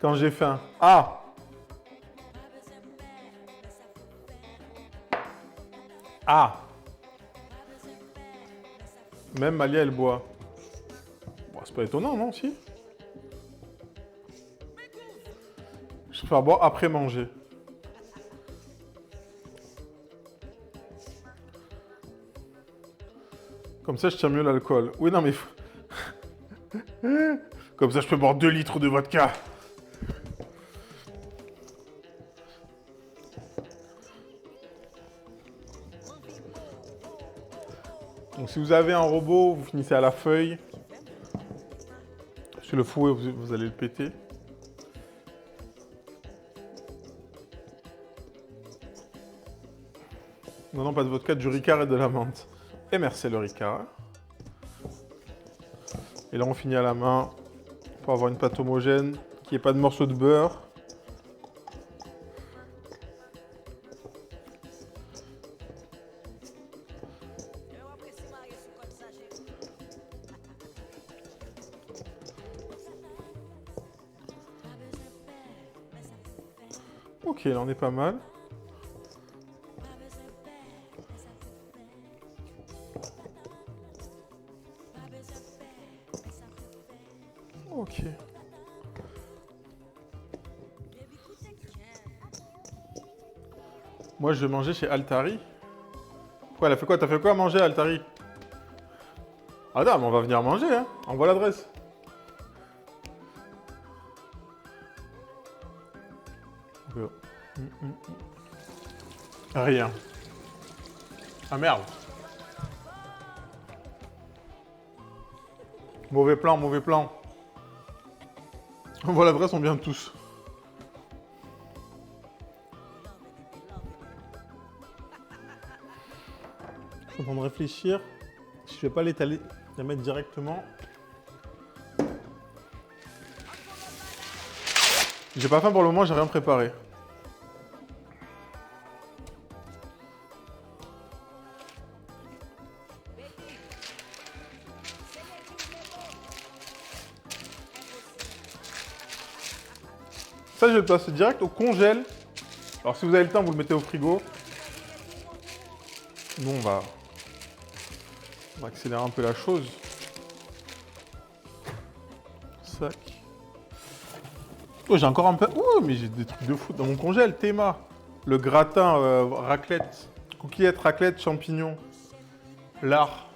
[SPEAKER 5] Quand j'ai faim. Ah! Ah! Même Malia, elle boit. Bon, c'est pas étonnant, non, si? Je préfère boire après manger. Comme ça, je tiens mieux l'alcool. Oui, non, mais... Comme ça, je peux boire 2 litres de vodka. Donc, si vous avez un robot, vous finissez à la feuille. Sur le fouet, vous allez le péter. Non, non, pas de vodka, du Ricard et de la menthe. Et merci le Ricard. Et là, on finit à la main pour avoir une pâte homogène, qui n'ait pas de morceaux de beurre. Ok, là, on est pas mal. Ok. Moi, je vais manger chez Altari. Pourquoi elle a fait quoi? T'as fait quoi à manger, Altari? Ah non, mais on va venir manger, hein. Envoie l'adresse. Rien. Ah merde. Mauvais plan, mauvais plan. Envoie l'adresse, on vient tous. Je suis en train de réfléchir. Si je vais pas l'étaler, la mettre directement. J'ai pas faim pour le moment, j'ai rien préparé. Ça, je vais le passer direct au congèle. Alors, si vous avez le temps, vous le mettez au frigo. Nous, on va accélérer un peu la chose. Sac. Oh, j'ai encore un peu... Oh, mais j'ai des trucs de fou dans mon congèle. Théma. Le gratin raclette. Coquillette, raclette, champignons. Lard.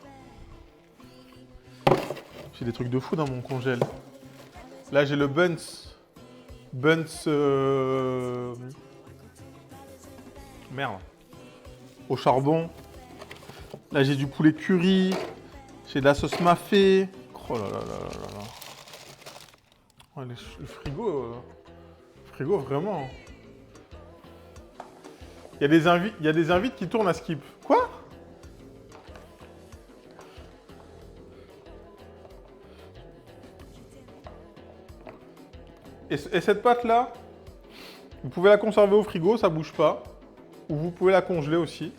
[SPEAKER 5] J'ai des trucs de fou dans mon congèle. Là, j'ai le buns. Buns... Merde. Au charbon. Là, j'ai du poulet curry. J'ai de la sauce mafé. Oh là là là là là. Ouais, le frigo... frigo, vraiment. Il y a des invites qui tournent à skip. Quoi? Et cette pâte-là, vous pouvez la conserver au frigo, ça bouge pas. Ou vous pouvez la congeler aussi.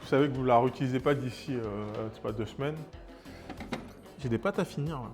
[SPEAKER 5] Vous savez que vous ne la réutilisez pas d'ici, c'est pas 2 semaines. J'ai des pâtes à finir là.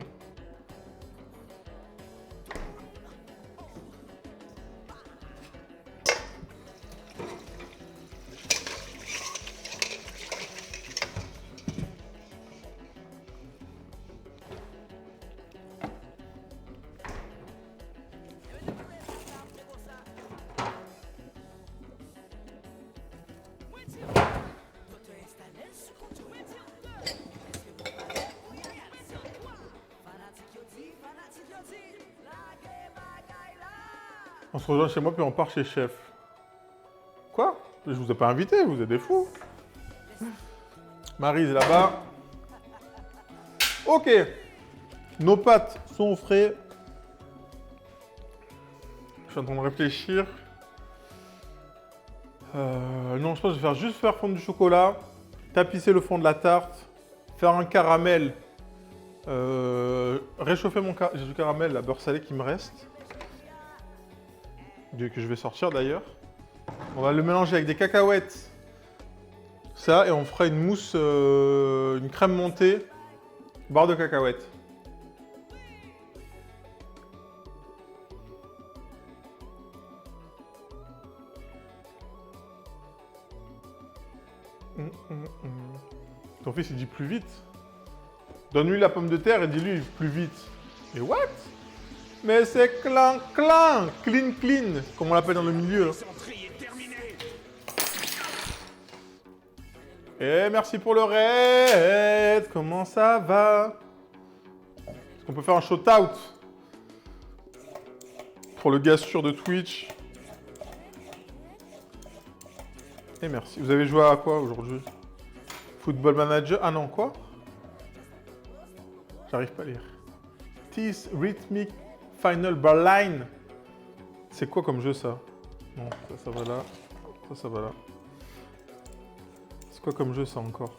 [SPEAKER 5] On se rejoint chez moi puis on part chez Chef. Quoi? Je vous ai pas invité, vous êtes des fous. Maryse est là-bas. Ok. Nos pâtes sont au frais. Je suis en train de réfléchir. Non, je pense que je vais juste faire fondre du chocolat, tapisser le fond de la tarte, faire un caramel, réchauffer j'ai du caramel, la beurre salé qui me reste, que je vais sortir d'ailleurs. On va le mélanger avec des cacahuètes, ça, et on fera une mousse, une crème montée, barre de cacahuètes. Ton fils il dit plus vite. Donne-lui la pomme de terre et dis-lui plus vite. Mais what? Mais c'est clean, comme on l'appelle dans le milieu. Là. Et merci pour le raid. Comment ça va? Est-ce qu'on peut faire un shout-out pour le gars sûr de Twitch? Et merci. Vous avez joué à quoi aujourd'hui? Football Manager? Ah non, quoi? J'arrive pas à lire. This Rhythmic Final Barline. C'est quoi comme jeu ça? Non, ça va là. Ça va là. C'est quoi comme jeu ça encore?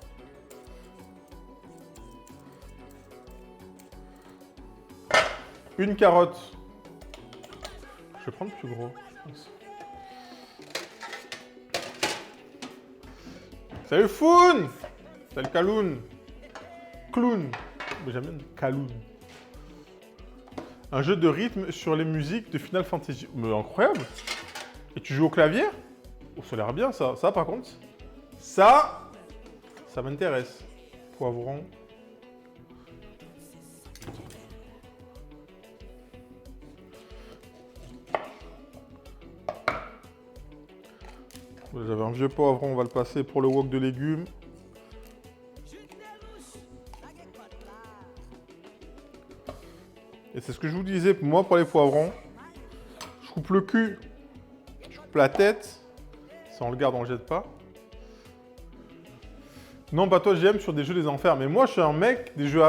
[SPEAKER 5] Une carotte. Je vais prendre plus gros, je pense. Salut Foun! Salut Kaloun! Clown! Mais j'aime bien Kaloun. Un jeu de rythme sur les musiques de Final Fantasy. Mais incroyable! Et tu joues au clavier? Oh, ça a l'air bien ça. Ça par contre, ça m'intéresse. Poivron. J'avais un vieux poivron, on va le passer pour le wok de légumes. Et c'est ce que je vous disais, moi pour les poivrons, je coupe le cul, je coupe la tête, ça on le garde, on le jette pas. Non, pas toi, j'aime sur des jeux des enfers, mais moi je suis un mec des jeux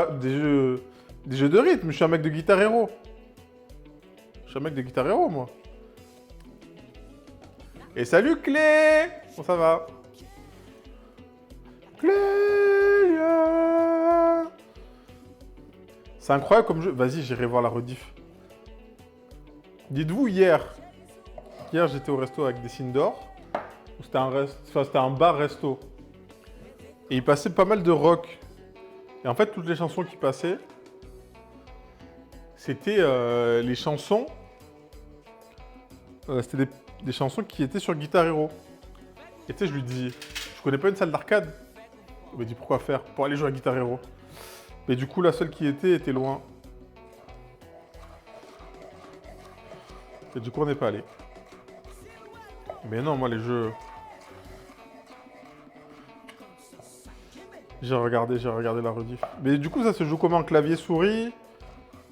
[SPEAKER 5] de rythme, je suis un mec de Guitar Hero. Je suis un mec de Guitar Hero, moi. Et salut Clé! Bon, ça va? Clé! C'est incroyable comme jeu. Vas-y, j'irai voir la rediff. Dites-vous, hier j'étais au resto avec des signes d'or. C'était un bar-resto. Et il passait pas mal de rock. Et en fait, toutes les chansons qui passaient, c'était les chansons... c'était des chansons qui étaient sur Guitar Hero. Et tu sais, je lui dis, je connais pas une salle d'arcade. Il m'a dit, pourquoi faire? Pour aller jouer à Guitar Hero. Mais du coup, la seule qui était loin. Et du coup, on n'est pas allé. Mais non, moi, les jeux... J'ai regardé la rediff. Mais du coup, ça se joue comment? Clavier, souris?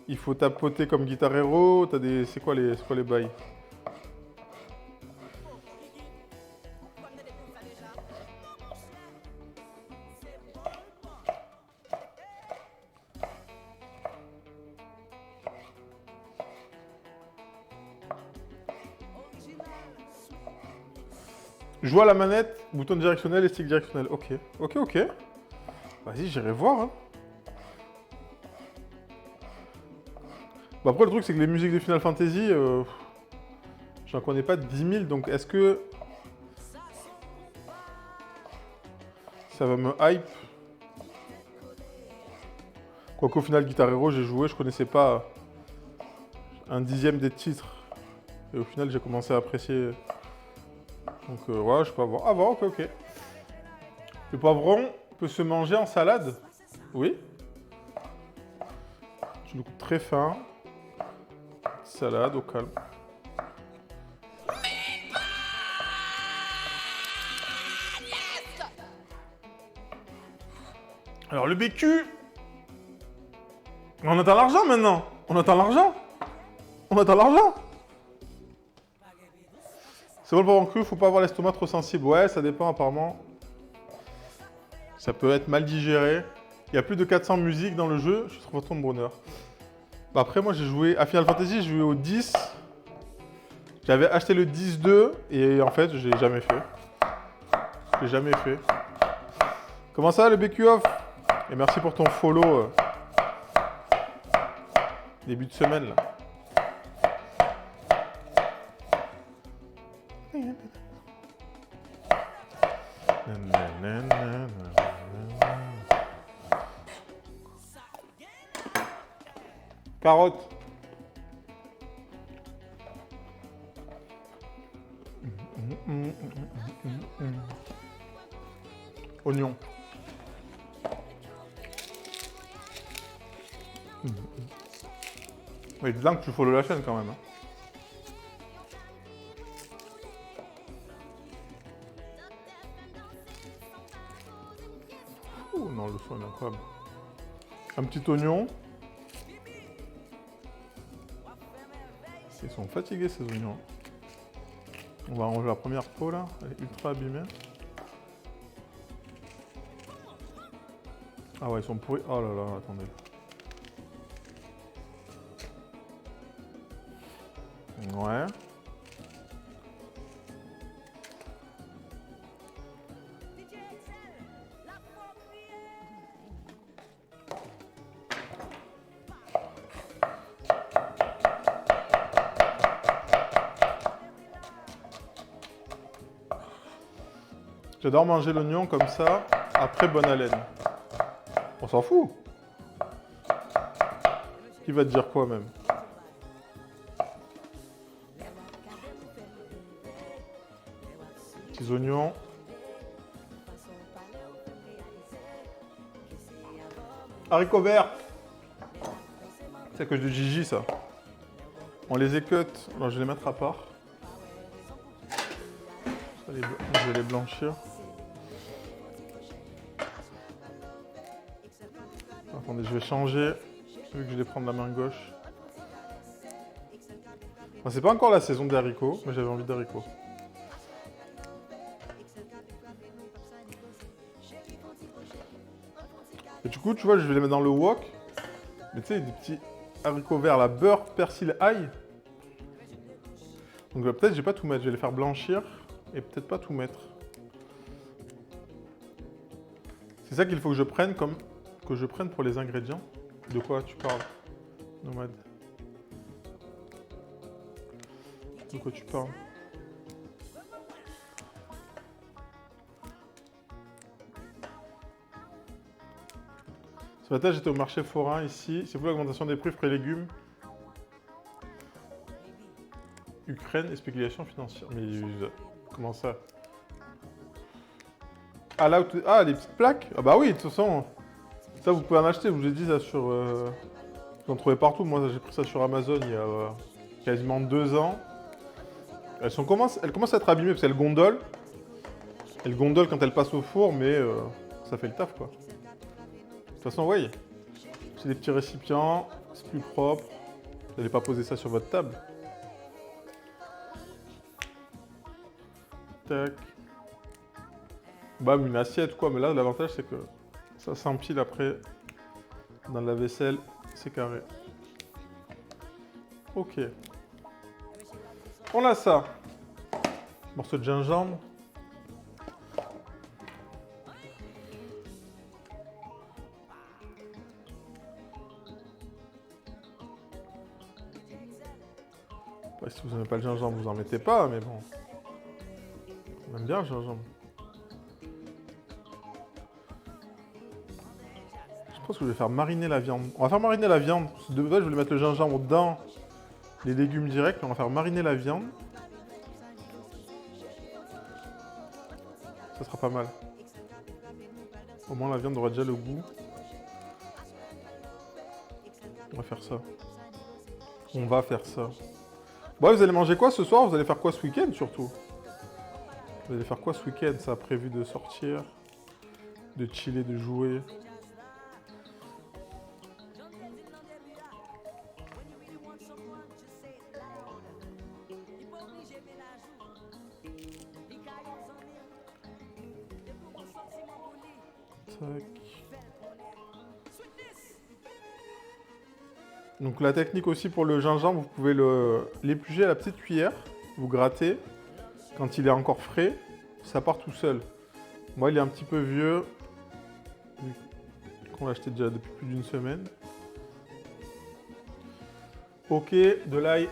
[SPEAKER 5] Il faut tapoter comme Guitar Hero? T'as des... C'est quoi les bails? Joue à la manette, bouton directionnel et stick directionnel. Ok. Vas-y, j'irai voir. Hein. Bah après, le truc, c'est que les musiques de Final Fantasy, j'en connais pas 10 000, donc est-ce que ça va me hype? Quoique au final, Guitar Hero, j'ai joué, je connaissais pas un dixième des titres. Et au final, j'ai commencé à apprécier... Donc ouais, je peux avoir... Ah bon, ok. Le poivron peut se manger en salade? Oui. Tu le coupes très fin. Salade au calme. Alors le BQ... On attend l'argent maintenant. On attend l'argent. C'est bon le poivron cru, faut pas avoir l'estomac trop sensible. Ouais, ça dépend apparemment. Ça peut être mal digéré. Il y a plus de 400 musiques dans le jeu, je trouve autant de bonheur. Bah après moi j'ai joué à Final Fantasy, j'ai joué au 10. J'avais acheté le 10-2 et en fait je l'ai jamais fait. Comment ça le BQ off? Et merci pour ton follow. Début de semaine là. Carotte. Oignon. Oui, dis donc que tu follow la chaîne quand même. Hein. Ouh, non, le son est incroyable. Un petit oignon. Ils sont fatigués ces oignons. On va ranger la première peau là, elle est ultra abîmée. Ah ouais, ils sont pourris. Oh là là, attendez. Ouais. J'adore manger l'oignon comme ça, après bonne haleine. On s'en fout. Qui va te dire quoi même? Petits oignons. Haricots verts. C'est à cause de Gigi ça. On les écoute. Alors je vais les mettre à part. Je vais les blanchir. Attendez, je vais changer, vu que je vais prendre la main gauche. Enfin, c'est pas encore la saison des haricots, mais j'avais envie d'haricots. Et du coup, tu vois, je vais les mettre dans le wok. Mais tu sais, des petits haricots verts, la beurre, persil, ail. Donc peut-être je vais pas tout mettre, je vais les faire blanchir et peut-être pas tout mettre. C'est ça qu'il faut que je prenne pour les ingrédients. De quoi tu parles, Nomade? De quoi tu parles? Ce matin, j'étais au marché forain ici. C'est pour l'augmentation des prix fruits et légumes. Ukraine et spéculation financière. Mais comment ça? Ah là, les petites plaques? Ah bah oui, de toute façon, ça vous pouvez en acheter. Je vous ai dit ça sur... Vous en trouvez partout. Moi, j'ai pris ça sur Amazon il y a quasiment 2 ans. Elles commencent à être abîmées parce qu'elles gondolent. Elles gondolent quand elles passent au four, mais ça fait le taf quoi. De toute façon, oui, c'est des petits récipients, c'est plus propre. Vous n'allez pas poser ça sur votre table. Tac. Bam, une assiette quoi, mais là l'avantage c'est que ça s'empile après dans la vaisselle, c'est carré. Ok. On a ça. Morceau de gingembre. Bah, si vous n'aimez pas le gingembre, vous en mettez pas, mais bon. On aime bien le gingembre. Je pense que je vais faire mariner la viande. On va faire mariner la viande. De base, je voulais mettre le gingembre dans les légumes directs, mais on va faire mariner la viande. Ça sera pas mal. Au moins, la viande aura déjà le goût. On va faire ça. On va faire ça. Bon, vous allez manger quoi ce soir? Vous allez faire quoi ce week-end surtout? Vous allez faire quoi ce week-end? Ça a prévu de sortir, de chiller, de jouer. Tac. Donc la technique aussi pour le gingembre, vous pouvez l'éplucher à la petite cuillère, vous grattez. Quand il est encore frais, ça part tout seul. Moi, il est un petit peu vieux, vu qu'on l'a acheté déjà depuis plus d'1 semaine. Ok, de l'ail.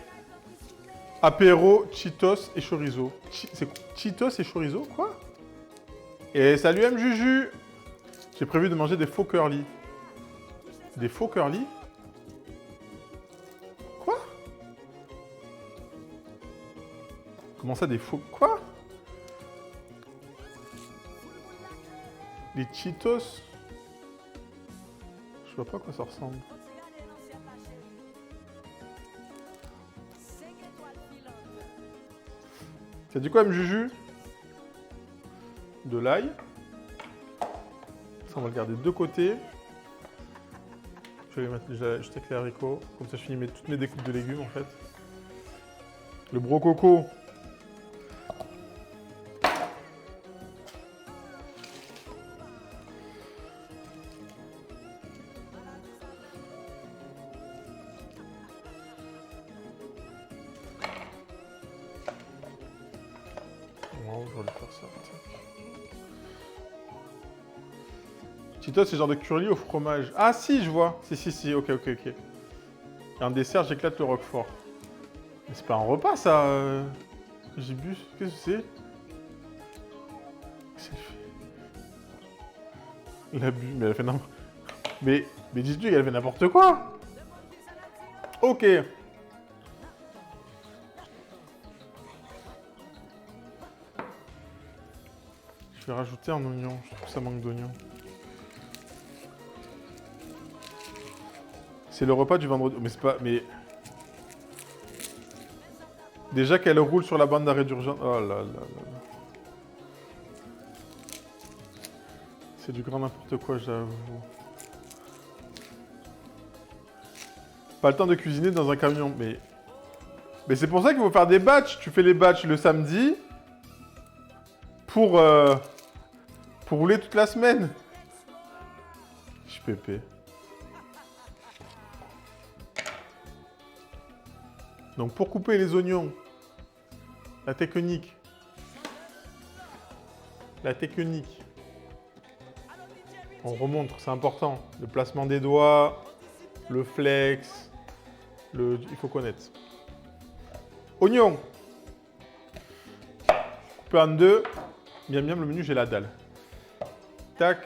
[SPEAKER 5] Apéro, Cheetos et chorizo. C'est Cheetos et chorizo, quoi? Et salut M Juju. J'ai prévu de manger des faux curly. Des faux curly? Quoi? Comment ça, des faux... Quoi? Les Cheetos? Je vois pas à quoi ça ressemble. T'as dit quoi, M Juju? De l'ail. Ça, on va le garder de côté. Je vais mettre déjà juste avec les haricots. Comme ça, je finis toutes mes découpes de légumes, en fait. Le brococo. Bon, je vais faire ça. Cheetos, c'est genre de curly au fromage. Ah si, je vois. Si. Ok. Et en dessert, j'éclate le roquefort. Mais c'est pas un repas, ça. J'ai bu. Qu'est-ce que c'est? Qu'est-ce qu'elle fait? Elle a bu, mais elle a fait n'importe... Mais dis-tu qu'elle fait n'importe quoi. Ok. Je vais rajouter un oignon. Je trouve que ça manque d'oignon. C'est le repas du vendredi. Mais c'est pas... Mais... Déjà qu'elle roule sur la bande d'arrêt d'urgence. Oh là là. C'est du grand n'importe quoi, j'avoue. Pas le temps de cuisiner dans un camion. Mais c'est pour ça qu'il faut faire des batchs. Tu fais les batchs le samedi. Pour rouler toute la semaine. Je suis pépé. Donc pour couper les oignons, la technique. On remonte, c'est important. Le placement des doigts, le flex, il faut connaître. Oignon. Coupé en deux. Miam, le menu, j'ai la dalle. Tac.